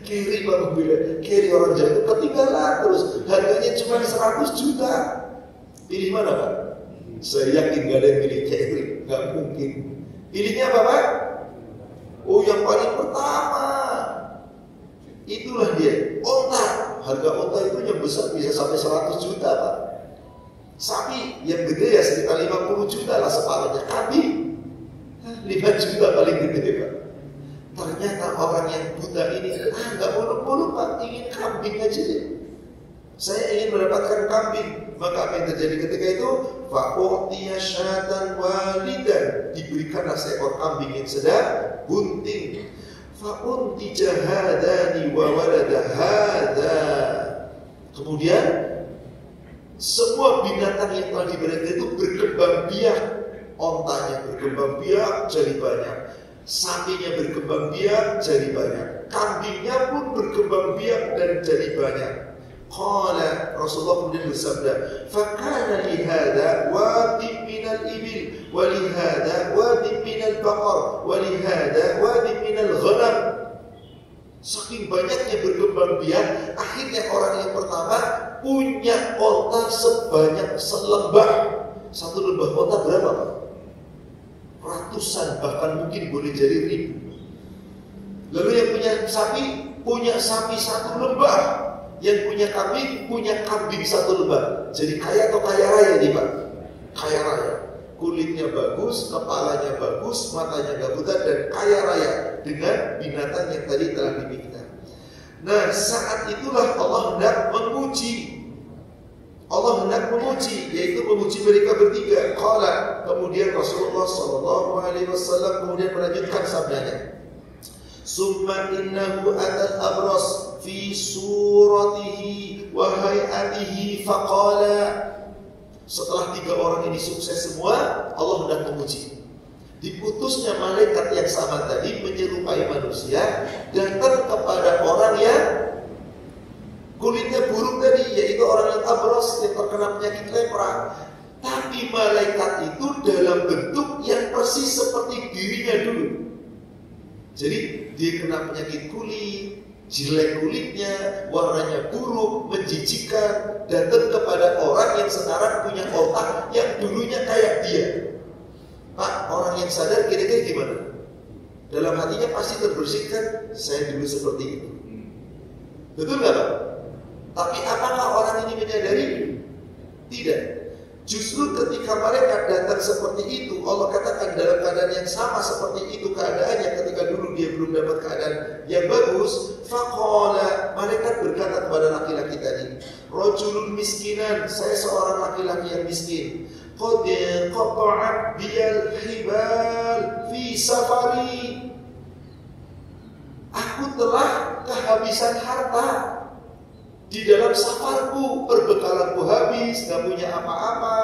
Carry, Pak, mobilnya Carry orang Jawa itu ketinggalan terus. Harganya cuma 100 juta. Pilih mana, Pak? Saya yakin gak ada yang pilih Carry, gak mungkin. Pilihnya apa, Pak? Oh, yang paling pertama. Itulah dia, onta. Harga onta itu yang besar bisa sampai 100 juta, Pak. Sapi yang gede ya sekitar 50 juta lah separuhnya. Kambing 5 juta paling gede, Pak. Ternyata orang yang buta ini gak bolong-bolong, Pak, ingin kambing aja deh. Saya ingin mendapatkan kambing. Maka apa yang terjadi ketika itu? Fa'utiya syatan walidan. Diberikanlah seekor kambing yang sedang bunting. Fa'untija hadani wa walada hadha. Kemudian semua binatang yang telah diberikan itu berkembang biak. Ontanya berkembang biak jadi banyak, sapinya berkembang biak jadi banyak, kambingnya pun berkembang biak dan jadi banyak. Qala Rasulullah kemudian bersabda, "Fakana li hadha wadin minal ibil, wa li hadha wadin minal baqar, wa li hadha wadin minal ghanam." Saking banyaknya berkembang biak, akhirnya orang yang pertama punya onta sebanyak selembah. Satu lembah onta berapa, Pak? Ratusan, bahkan mungkin boleh jadi ribu. Lalu yang punya sapi satu lembah, yang punya kambing satu lembah. Jadi kaya atau kaya raya nih, Pak? Kaya raya. Kulitnya bagus, kepalanya bagus, matanya gak buta, dan kaya raya dengan binatang yang tadi telah dimiliki. Nah, saat itulah Allah hendak menguji. Yaitu menguji mereka bertiga. Qala, kemudian Rasulullah SAW kemudian melanjutkan sabdanya. Summa innahu atal abras fi suratihi wa hayatihi faqala. Setelah tiga orang ini sukses semua, Allah hendak menguji. Diputusnya malaikat yang sama tadi menyerupai manusia datang kepada orang yang kulitnya buruk tadi, yaitu orang yang abros, yang terkena penyakit lepra. Tapi malaikat itu dalam bentuk yang persis seperti dirinya dulu. Jadi dia kena penyakit kulit, jelek kulitnya, warnanya buruk, menjijikkan, datang kepada orang yang sekarang punya otak yang dulunya kayak dia. Pak, orang yang sadar kira-kira gimana? Dalam hatinya pasti terbersihkan, saya dulu seperti itu. Betul nggak, Pak? Tapi apakah orang ini menyadari? Tidak. Justru ketika mereka datang seperti itu, Allah katakan dalam keadaan yang sama seperti itu keadaannya ketika dulu dia belum dapat keadaan yang bagus. Faqala, malaikat berkata kepada laki-laki tadi, rajulun miskinan, saya seorang laki-laki yang miskin. Qad qata'at biyal hibal fi safari. Aku telah kehabisan harta di dalam safarku, perbekalanku habis, gak punya apa-apa.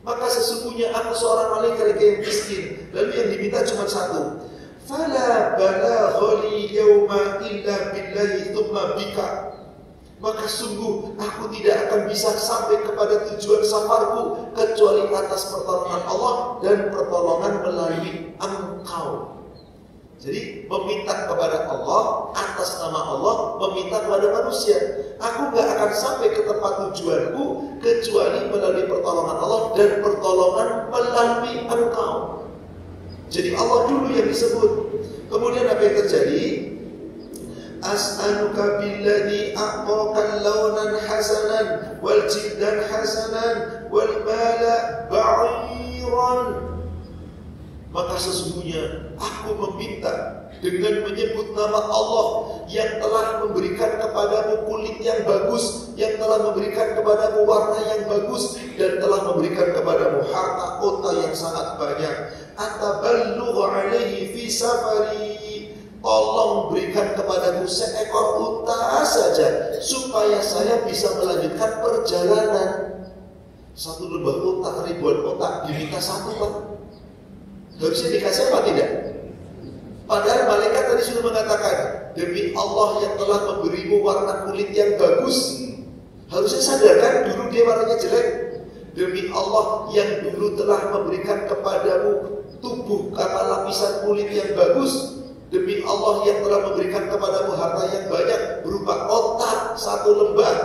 Maka sesungguhnya aku seorang malaikat yang miskin. Lalu yang diminta cuma satu. Fala balaghali yawma illa billahi thumma bika. Maka sungguh aku tidak akan bisa sampai kepada tujuan safarku kecuali atas pertolongan Allah dan pertolongan melalui engkau. Jadi meminta kepada Allah, atas nama Allah, meminta kepada manusia. Aku gak akan sampai ke tempat tujuanku kecuali melalui pertolongan Allah dan pertolongan melalui engkau. Jadi Allah dulu yang disebut. Kemudian apa yang terjadi? As'aluka billadhi a'taka launan hasanan wal jildan hasanan wal mala ba'iran. Maka sesungguhnya aku meminta dengan menyebut nama Allah yang telah memberikan kepadamu kulit yang bagus, yang telah memberikan kepadamu warna yang bagus, dan telah memberikan kepadamu harta kota yang sangat banyak. Ataballu alaihi fi safari. Tolong berikan kepadaku seekor unta saja supaya saya bisa melanjutkan perjalanan. Satu lembah unta, ribuan unta, diminta satu, Pak. Harusnya dikasih apa tidak? Padahal malaikat tadi sudah mengatakan, demi Allah yang telah memberimu warna kulit yang bagus. Harusnya sadar kan, dulu dia warnanya jelek. Demi Allah yang dulu telah memberikan kepadamu tubuh kata lapisan kulit yang bagus. Demi Allah yang telah memberikan kepadamu harta yang banyak berupa otak satu lembah.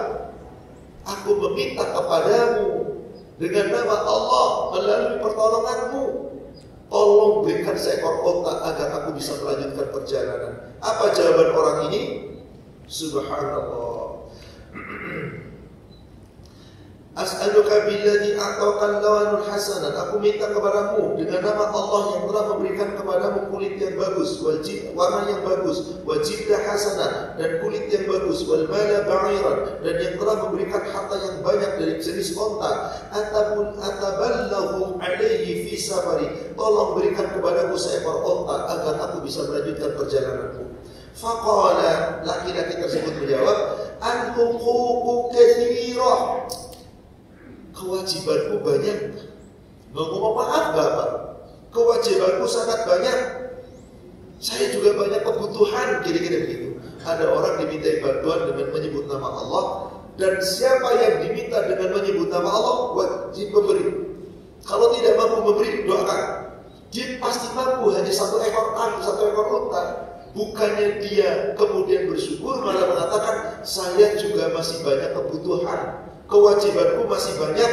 Aku meminta kepadamu dengan nama Allah melalui pertolonganmu. Tolong berikan seekor onta agar aku bisa melanjutkan perjalanan. Apa jawaban orang ini? Subhanallah. As'aluka billadhi a'taqal lawanul hasanat. Aku minta kepadamu dengan nama Allah yang telah memberikan kepadamu kulit yang bagus, warna yang bagus, wajibdah hasanat, dan kulit yang bagus, wal mala ba'iran, dan yang telah memberikan harta yang banyak dari jenis onta. Ataballahu alaihi fi safari. Tolong berikan kepadaku seekor onta agar aku bisa melanjutkan perjalananku. Faqala, laki-laki tersebut menjawab, al-huququ katsirah. Kewajibanku banyak. Mau maaf Bapak, kewajibanku sangat banyak. Saya juga banyak kebutuhan, kira-kira begitu. Ada orang dimintai bantuan dengan menyebut nama Allah, dan siapa yang diminta dengan menyebut nama Allah wajib memberi. Kalau tidak mampu memberi, doakan. Dia pasti mampu, hanya satu ekor kambing, satu ekor unta. Bukannya dia kemudian bersyukur, malah mengatakan saya juga masih banyak kebutuhan, kewajibanku masih banyak.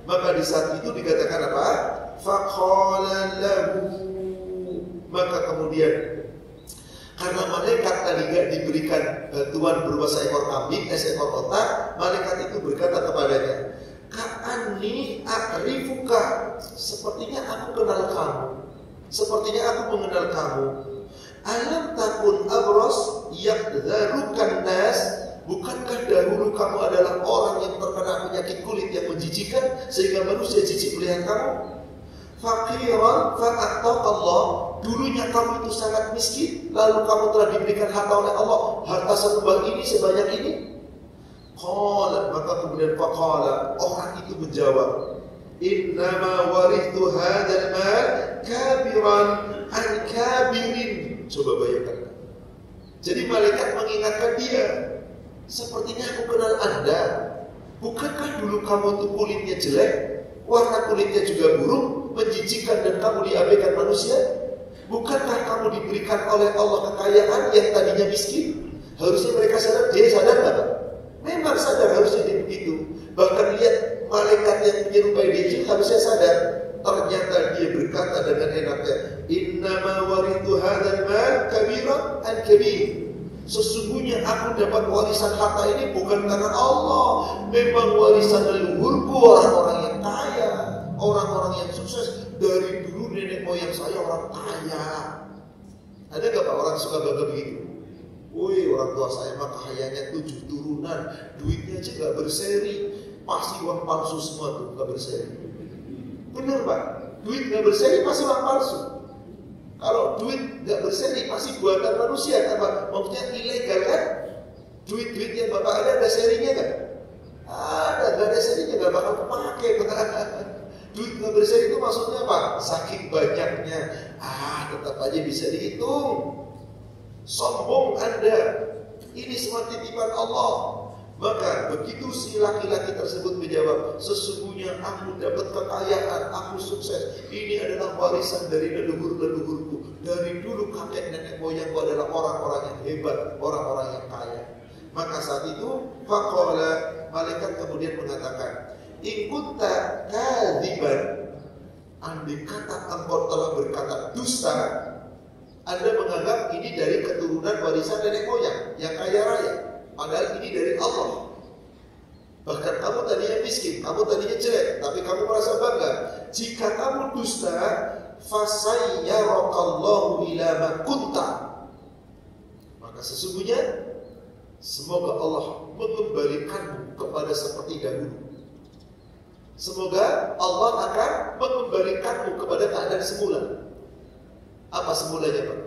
Maka di saat itu dikatakan apa? Faqala lahu. Maka kemudian karena malaikat tadi gak diberikan bantuan berupa seekor kambing, seekor otak, malaikat itu berkata kepadanya, Ka'anni a'rifuka. Sepertinya aku kenal kamu. Sepertinya aku mengenal kamu. Alam takun abros yakdharukan nas. Bukankah dahulu kamu adalah orang yang terkena penyakit kulit yang menjijikan sehingga manusia jijik melihat kamu? Faqiran fa'ataqallah. Dulunya kamu itu sangat miskin, lalu kamu telah diberikan harta oleh Allah, harta sebesar ini, sebanyak ini. Qala, maka kemudian faqala, orang itu menjawab, innama warithu hadzal mal kabiran an kabirin. Coba bayangkan. Jadi malaikat mengingatkan dia, sepertinya aku kenal Anda. Bukankah dulu kamu itu kulitnya jelek, warna kulitnya juga buruk, menjijikan, dan kamu diabaikan manusia? Bukankah kamu diberikan oleh Allah kekayaan yang tadinya miskin? Harusnya mereka sadar. Dia sadar nggak? Memang sadar, harusnya dia begitu. Bahkan lihat malaikat yang menyerupai dia harusnya sadar. Ternyata dia berkata dengan enaknya, innama warithu hadzal mal kabiran an kabir. Sesungguhnya aku dapat warisan harta ini bukan karena Allah. Memang warisan leluhurku, orang-orang yang kaya, orang-orang yang sukses. Dari dulu nenek moyang saya orang kaya. Ada gak Pak orang suka bangga begitu? Woi, orang tua saya mah kayanya 7 turunan, duitnya aja gak berseri. Pasti uang palsu semua tuh, gak berseri. Bener Pak, duit gak berseri pasti uang palsu. Kalau duit gak berseri pasti buatan manusia kan Pak? Maksudnya ilegal kan? Duit-duit yang Bapak ada serinya kan? Ada, gak ada serinya, gak bakal kepake. Duit gak berseri itu maksudnya apa? Saking banyaknya, tetap aja bisa dihitung. Sombong Anda. Ini semua titipan Allah. Maka begitu si laki-laki tersebut menjawab, sesungguhnya aku dapat kekayaan, aku sukses. Ini adalah warisan dari leluhur-leluhurku. Dari dulu kakek nenek moyangku adalah orang-orang yang hebat, orang-orang yang kaya. Maka saat itu faqala, malaikat kemudian mengatakan, in kunta kadziban, andai kata engkau telah berkata dusta, Anda menganggap ini dari keturunan warisan nenek moyang yang kaya raya. Padahal ini dari Allah. Bahkan kamu tadinya miskin, kamu tadinya jelek, tapi kamu merasa bangga. Jika kamu dusta, fasayyarakallahu ila ma kunta. Maka sesungguhnya semoga Allah mengembalikanmu kepada seperti dahulu. Semoga Allah akan mengembalikanmu kepada keadaan semula. Apa semulanya Pak?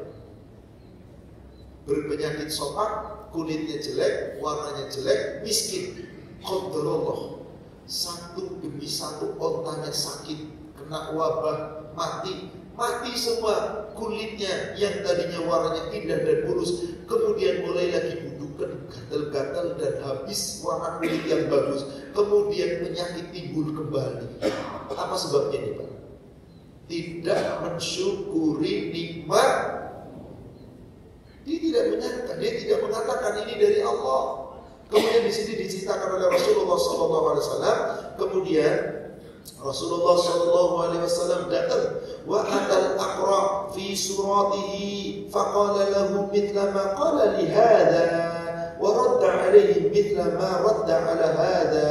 Berpenyakit sopak, kulitnya jelek, warnanya jelek, miskin. Qadarullah, satu demi satu ontanya sakit, kena wabah, mati semua kulitnya yang tadinya warnanya indah dan mulus, kemudian mulai lagi budukan, gatal-gatal dan habis warna kulit yang bagus, kemudian penyakit timbul kembali. Apa sebabnya nih Pak? Tidak mensyukuri nikmat. Dia tidak menyangka, dia tidak mengatakan ini dari Allah. Kemudian di sini diceritakan oleh Rasulullah SAW. Kemudian Rasulullah SAW datang, wa atal aqra fi suratihi, faqala lahu mithla ma qala li hadha, wa radda alaihi mithla ma radda ala hadha.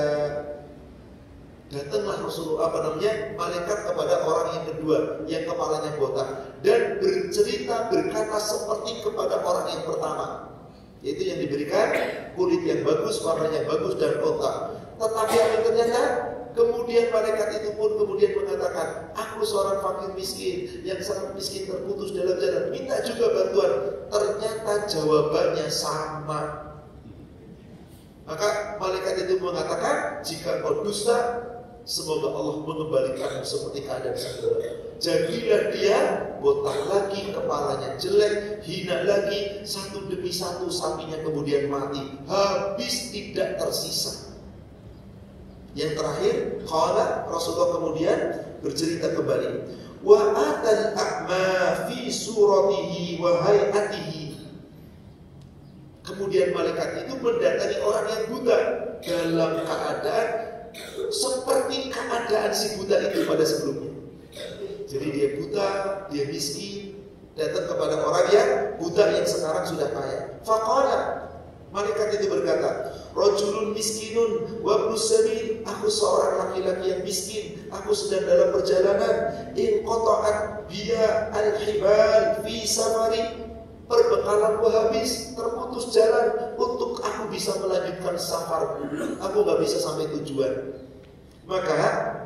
malaikat kepada orang yang kedua yang kepalanya botak dan berkata seperti kepada orang yang pertama, yaitu yang diberikan kulit yang bagus, warnanya bagus dan otak. Tetapi ternyata kemudian malaikat itu pun kemudian mengatakan, aku seorang fakir miskin yang sangat miskin terputus dalam jalan, minta juga bantuan. Ternyata jawabannya sama. Maka malaikat itu mengatakan, jika kau dusta, semoga Allah mengembalikanmu seperti keadaan semula. Jadilah dia botak lagi, kepalanya jelek, hina lagi, satu demi satu sapinya kemudian mati, habis tidak tersisa. Yang terakhir, qala, Rasulullah kemudian bercerita kembali, wa atal a'ma fi suratihi wa hayatihi. Kemudian malaikat itu mendatangi orang yang buta dalam keadaan seperti keadaan si buta itu pada sebelumnya. Jadi dia buta, dia miskin, datang kepada orang yang buta yang sekarang sudah kaya. Faqala, malaikat itu berkata, rajulun miskinun wa ibnu sabil, aku seorang laki-laki yang miskin, aku sedang dalam perjalanan, in qata'at biya al-hibal fi safari, perbekalanku habis, terputus jalan untuk aku bisa melanjutkan safarku, aku gak bisa sampai tujuan. Maka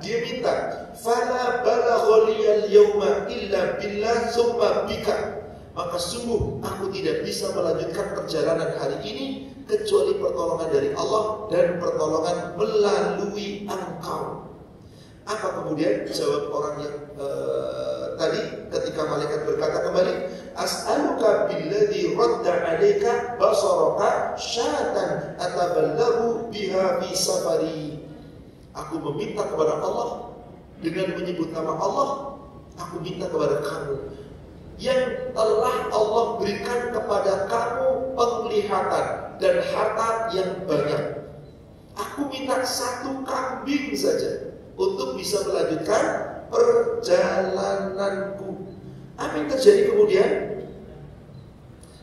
dia minta, fala balagha liyal yawma illa billah summa bika, maka sungguh aku tidak bisa melanjutkan perjalanan hari ini kecuali pertolongan dari Allah dan pertolongan melalui engkau. Apa kemudian jawab orang yang tadi ketika malaikat berkata kembali, as'aluka billadhi radda 'alaika basaraka syatan ataballahu biha fi safari. Aku meminta kepada Allah dengan menyebut nama Allah, aku minta kepada kamu yang telah Allah berikan kepada kamu penglihatan dan harta yang banyak. Aku minta satu kambing saja untuk bisa melanjutkan perjalananku. Apa yang terjadi kemudian?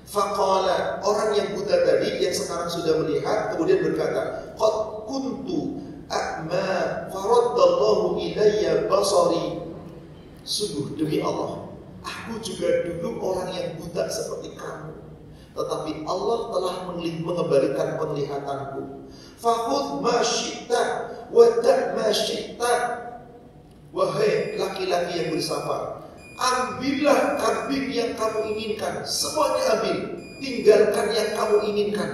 Faqala, orang yang buta tadi yang sekarang sudah melihat kemudian berkata, qad kuntu a'ma faraddallahu ilayya basari. Sungguh demi Allah, aku juga dulu orang yang buta seperti kamu, tetapi Allah telah mengembalikan penglihatanku. Fakhudh ma syi'ta wa da' ma syi'ta. Wahai laki-laki yang bersabar, ambillah kambing yang kamu inginkan, semuanya ambil, tinggalkan yang kamu inginkan.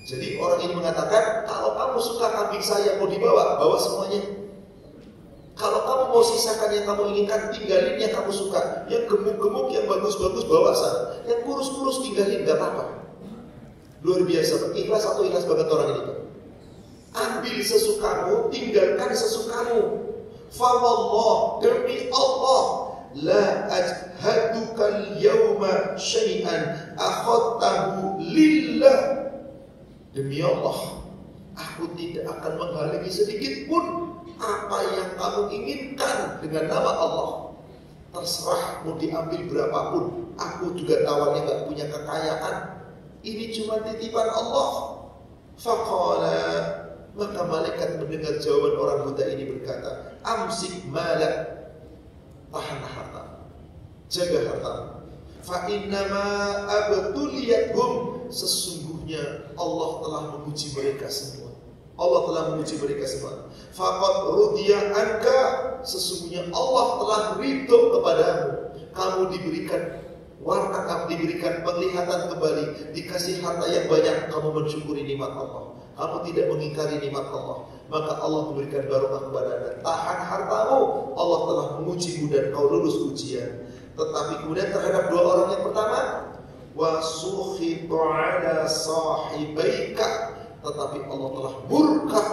Jadi orang ini mengatakan, kalau kamu suka kambing saya mau dibawa, bawa semuanya. Kalau kamu mau sisakan yang kamu inginkan, tinggalin yang kamu suka. Yang gemuk-gemuk, yang bagus-bagus, bawa sana. Yang kurus-kurus tinggalin, gak apa-apa. Luar biasa, ikhlas atau ikhlas banget orang ini. Ambil sesukamu, tinggalkan sesukamu. Fawallah, demi Allah, la ajhaduka al-yawma syai'an akhadtahu lillah. Demi Allah, aku tidak akan menghalangi sedikit pun apa yang kamu inginkan dengan nama Allah. Terserah mau diambil berapapun, aku juga tawarnya gak punya kekayaan. Ini cuma titipan Allah. Faqala, maka malaikat mendengar jawaban orang buta ini berkata, amsik malak, tahan harta, jaga harta. Fa innama abtuliyatuhum, sesungguhnya Allah telah menguji mereka semua. Allah telah menguji mereka semua. Faqad rudiya anka, sesungguhnya Allah telah ridho kepadamu. Kamu diberikan warna, kamu diberikan penglihatan kembali, dikasih harta yang banyak, kamu mensyukuri nikmat Allah. Kamu tidak mengingkari nikmat Allah, maka Allah memberikan barokah kepada Anda. Tahan hartamu, Allah telah mengujimu dan kau lulus ujian. Tetapi kemudian terhadap dua orang yang pertama, wasukhitu ala sahibaika, tetapi Allah telah murka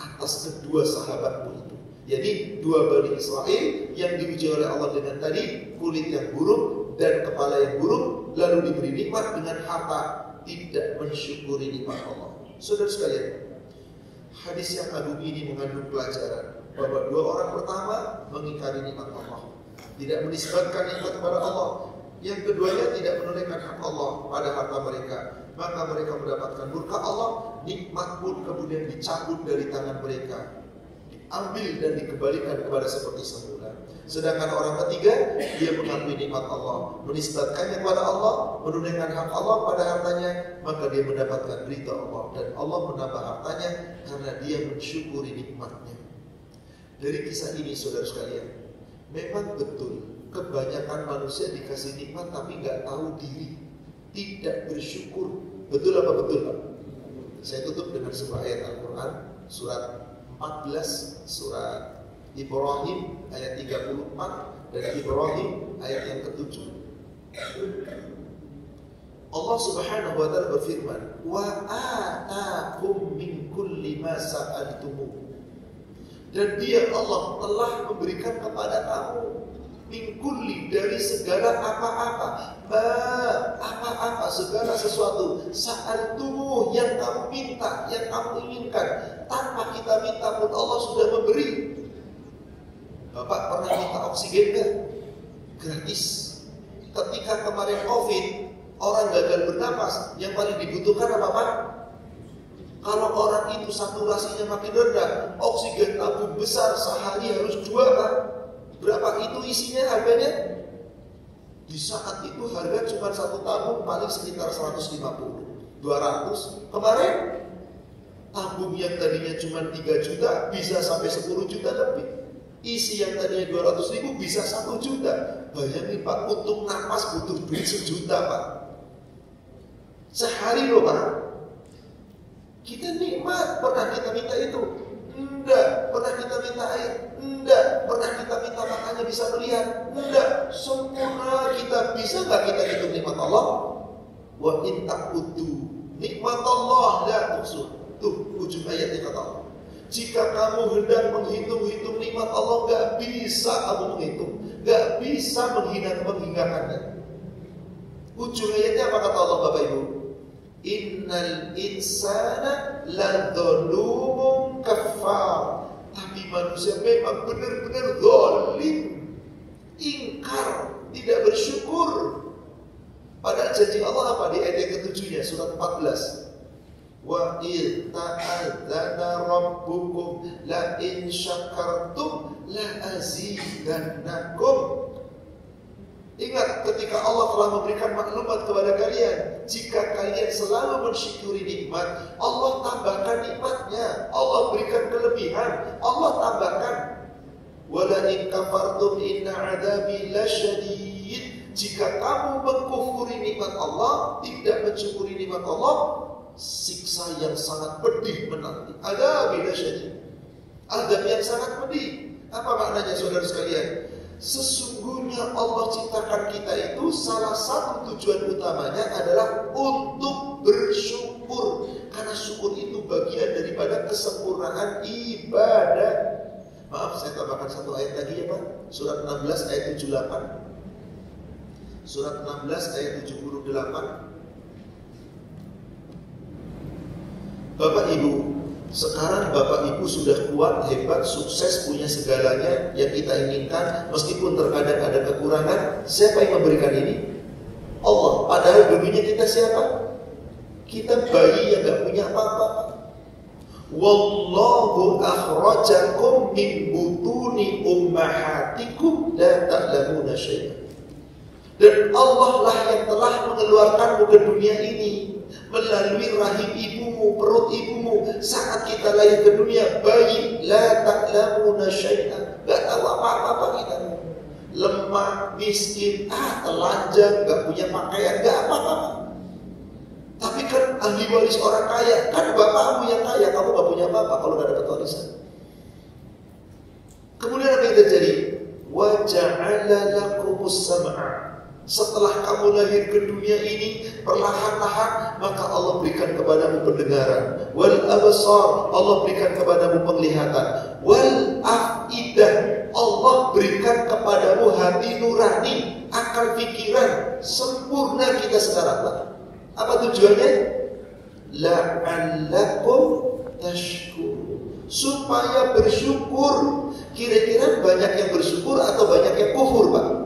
atas kedua sahabatmu itu. Jadi dua Bani Israel yang diuji oleh Allah dengan tadi kulit yang buruk dan kepala yang buruk, lalu diberi nikmat dengan harta, tidak mensyukuri nikmat Allah. Saudara sekalian, hadis yang agung ini mengandung pelajaran bahwa dua orang pertama mengingkari nikmat Allah, tidak menisbatkan nikmat kepada Allah. Yang keduanya tidak menunaikan hak Allah pada harta mereka, maka mereka mendapatkan murka Allah. Nikmat pun kemudian dicabut dari tangan mereka, diambil dan dikembalikan kepada seperti semula. Sedangkan orang ketiga, dia mengakui nikmat Allah, menisbatkannya kepada Allah, menunaikan hak Allah pada hartanya, maka dia mendapatkan ridha Allah, dan Allah menambah hartanya karena dia mensyukuri nikmatnya. Dari kisah ini, saudara sekalian, memang betul kebanyakan manusia dikasih nikmat tapi nggak tahu diri, tidak bersyukur. Betul apa betul, Pak? Saya tutup dengan sebuah ayat Al-Quran, surat 14, surat Ibrahim ayat 34 dan Ibrahim ayat yang ke-7. Allah Subhanahu wa taala berfirman, "Wa ataakum min kulli ma sa'altumuh." Dan dia Allah telah memberikan kepada kamu min kulli, dari segala apa-apa, apa-apa, segala sesuatu, sa'altumuh, yang kamu minta, yang kamu inginkan, tanpa kita minta pun Allah sudah memberi. Bapak pernah minta oksigen gak? Gratis. Ketika kemarin COVID, orang gagal bernapas, yang paling dibutuhkan apa, Pak? Kalau orang itu saturasinya makin rendah, oksigen tabung besar sehari harus 2, Pak. Berapa itu isinya harganya? Di saat itu harga cuma 1 tabung paling sekitar 150, 200. Kemarin tabung yang tadinya cuma 3 juta bisa sampai 10 juta lebih. Isi yang tadinya 200.000 bisa 1 juta. Bayangin, Pak, untuk napas butuh duit 1 juta, Pak. Sehari loh, Pak. Kita nikmat. Pernah kita minta itu? Enggak. Pernah kita minta air? Enggak. Pernah kita minta matanya bisa melihat? Enggak. Sempurna kita. Bisa gak kita hitung nikmat Allah? Wa in ta'uddu nikmat Allah la tuhsuha. Tuh ujung ayatnya kata Allah. Jika kamu hendak menghitung-hitung nikmat Allah, gak bisa kamu menghitung, gak bisa menghinakannya. Ujung ayatnya apa kata Allah, Bapak Ibu? Innal insana ladzalumun kafar. Tapi manusia memang benar-benar zalim, ingkar, tidak bersyukur. Padahal janji Allah apa di ayat yang ke-7-nya, surat 14. Wa idh ta'adzana rabbukum la in syakartum la azidannakum. Ingat ketika Allah telah memberikan maklumat kepada kalian, jika kalian selalu mensyukuri nikmat, Allah tambahkan nikmatnya, Allah berikan kelebihan, Allah tambahkan. Wala in kafartum inna adabi lasyadid. Jika kamu mengkufuri nikmat Allah, tidak mensyukuri nikmat Allah, siksa yang sangat pedih menanti. Ada beda syadid, adab yang sangat pedih. Apa maknanya, saudara sekalian? Sesungguhnya Allah ciptakan kita itu salah satu tujuan utamanya adalah untuk bersyukur, karena syukur itu bagian daripada kesempurnaan ibadah. Maaf, saya tambahkan satu ayat lagi ya, Pak. Surat 16 ayat 78. Surat 16 ayat 78. Bapak Ibu, sekarang Bapak Ibu sudah kuat, hebat, sukses, punya segalanya yang kita inginkan. Meskipun terkadang ada kekurangan, siapa yang memberikan ini? Allah. Padahal dulunya kita siapa? Kita bayi yang gak punya apa-apa. Wallahu akhrajakum min butuni ummahatikum la ta'lamuna syai'an. Dan Allah lah yang telah mengeluarkanmu ke dunia ini melalui rahim ibumu, perut ibumu. Saat kita lahir ke dunia, bayi, la ta'lamuna syai'an, gak tahu apa-apa kita. Lemah, miskin, telanjang, gak punya pakaian, gak apa-apa. Tapi kan ahli waris orang kaya, kan bapakmu yang kaya, kamu gak punya apa-apa kalau gak dapat warisan. Kemudian apa yang terjadi? Wa ja'ala lakumus sam'a. Setelah kamu lahir ke dunia ini, perlahan-lahan maka Allah berikan kepadamu pendengaran. Wal absar, Allah berikan kepadamu penglihatan. Wal afidah, Allah berikan kepadamu hati nurani, akal pikiran. Sempurna kita sekarang, Pak. Apa tujuannya? La'allakum tashkurun, supaya bersyukur. Kira-kira banyak yang bersyukur atau banyak yang kufur, Pak?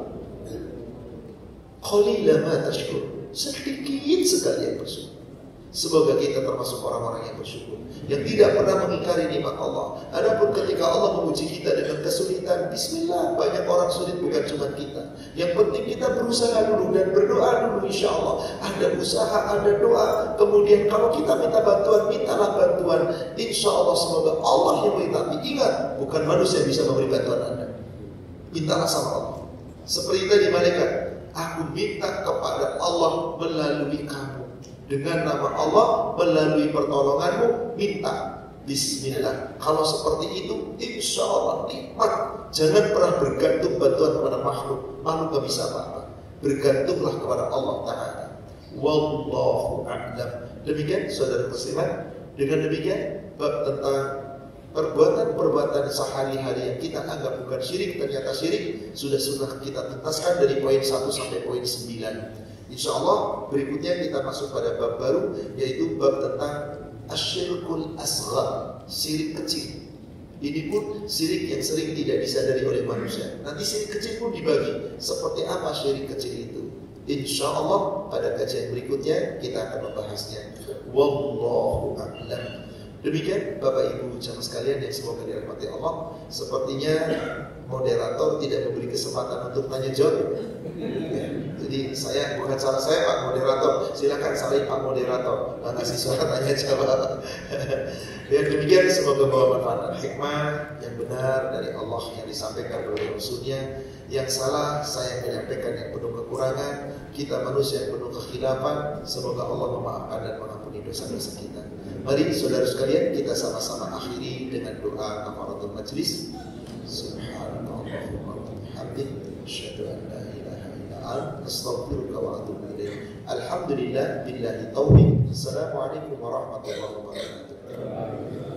Qalila ma tashkur, sedikit sekali yang bersyukur. Semoga kita termasuk orang-orang yang bersyukur, yang tidak pernah mengingkari nikmat Allah. Adapun ketika Allah menguji kita dengan kesulitan, bismillah, banyak orang sulit bukan cuma kita. Yang penting kita berusaha dulu dan berdoa dulu, insya Allah. Ada usaha, ada doa. Kemudian kalau kita minta bantuan, mintalah bantuan. Insya Allah semoga Allah yang beri. Tapi ingat, bukan manusia yang bisa memberi bantuan Anda. Mintalah sama Allah. Seperti tadi malaikat, aku minta kepada Allah melalui kamu. Dengan nama Allah, melalui pertolonganmu, minta. Bismillah. Kalau seperti itu, insya Allah nikmat. Jangan pernah bergantung bantuan kepada makhluk. Makhluk gak bisa apa-apa. Bergantunglah kepada Allah Ta'ala. Wallahu a'lam. Demikian saudara muslimat. Dengan demikian, bab tentang perbuatan-perbuatan sehari-hari yang kita anggap bukan syirik, ternyata syirik, sudah kita tuntaskan dari poin 1 sampai poin 9. Insya Allah berikutnya kita masuk pada bab baru, yaitu bab tentang asyirkul asghar, syirik kecil. Ini pun syirik yang sering tidak disadari oleh manusia. Nanti syirik kecil pun dibagi. Seperti apa syirik kecil itu? Insya Allah pada kajian berikutnya kita akan membahasnya. Wallahu a'lam. Demikian Bapak Ibu jamaah sekalian yang semoga dirahmati Allah. Sepertinya moderator tidak memberi kesempatan untuk tanya jawab. Jadi bukan salah saya Pak Moderator. Silakan salin Pak Moderator. Kasih suara tanya jawab. Dan demikian semoga bawa manfaat dan hikmah yang benar dari Allah yang disampaikan oleh Rasulnya. Yang salah saya menyampaikan yang penuh kekurangan. Kita manusia yang penuh kekhilafan. Semoga Allah memaafkan dan mengampuni dosa-dosa kita. Mari saudara sekalian kita sama-sama akhiri dengan doa kafaratul majlis. Subhanallahumma wa bihamdihi asyhadu an la ilaha illa anta astaghfiruka wa atubu ilaik. Alhamdulillah billahi taufiq. Assalamualaikum warahmatullahi wabarakatuh.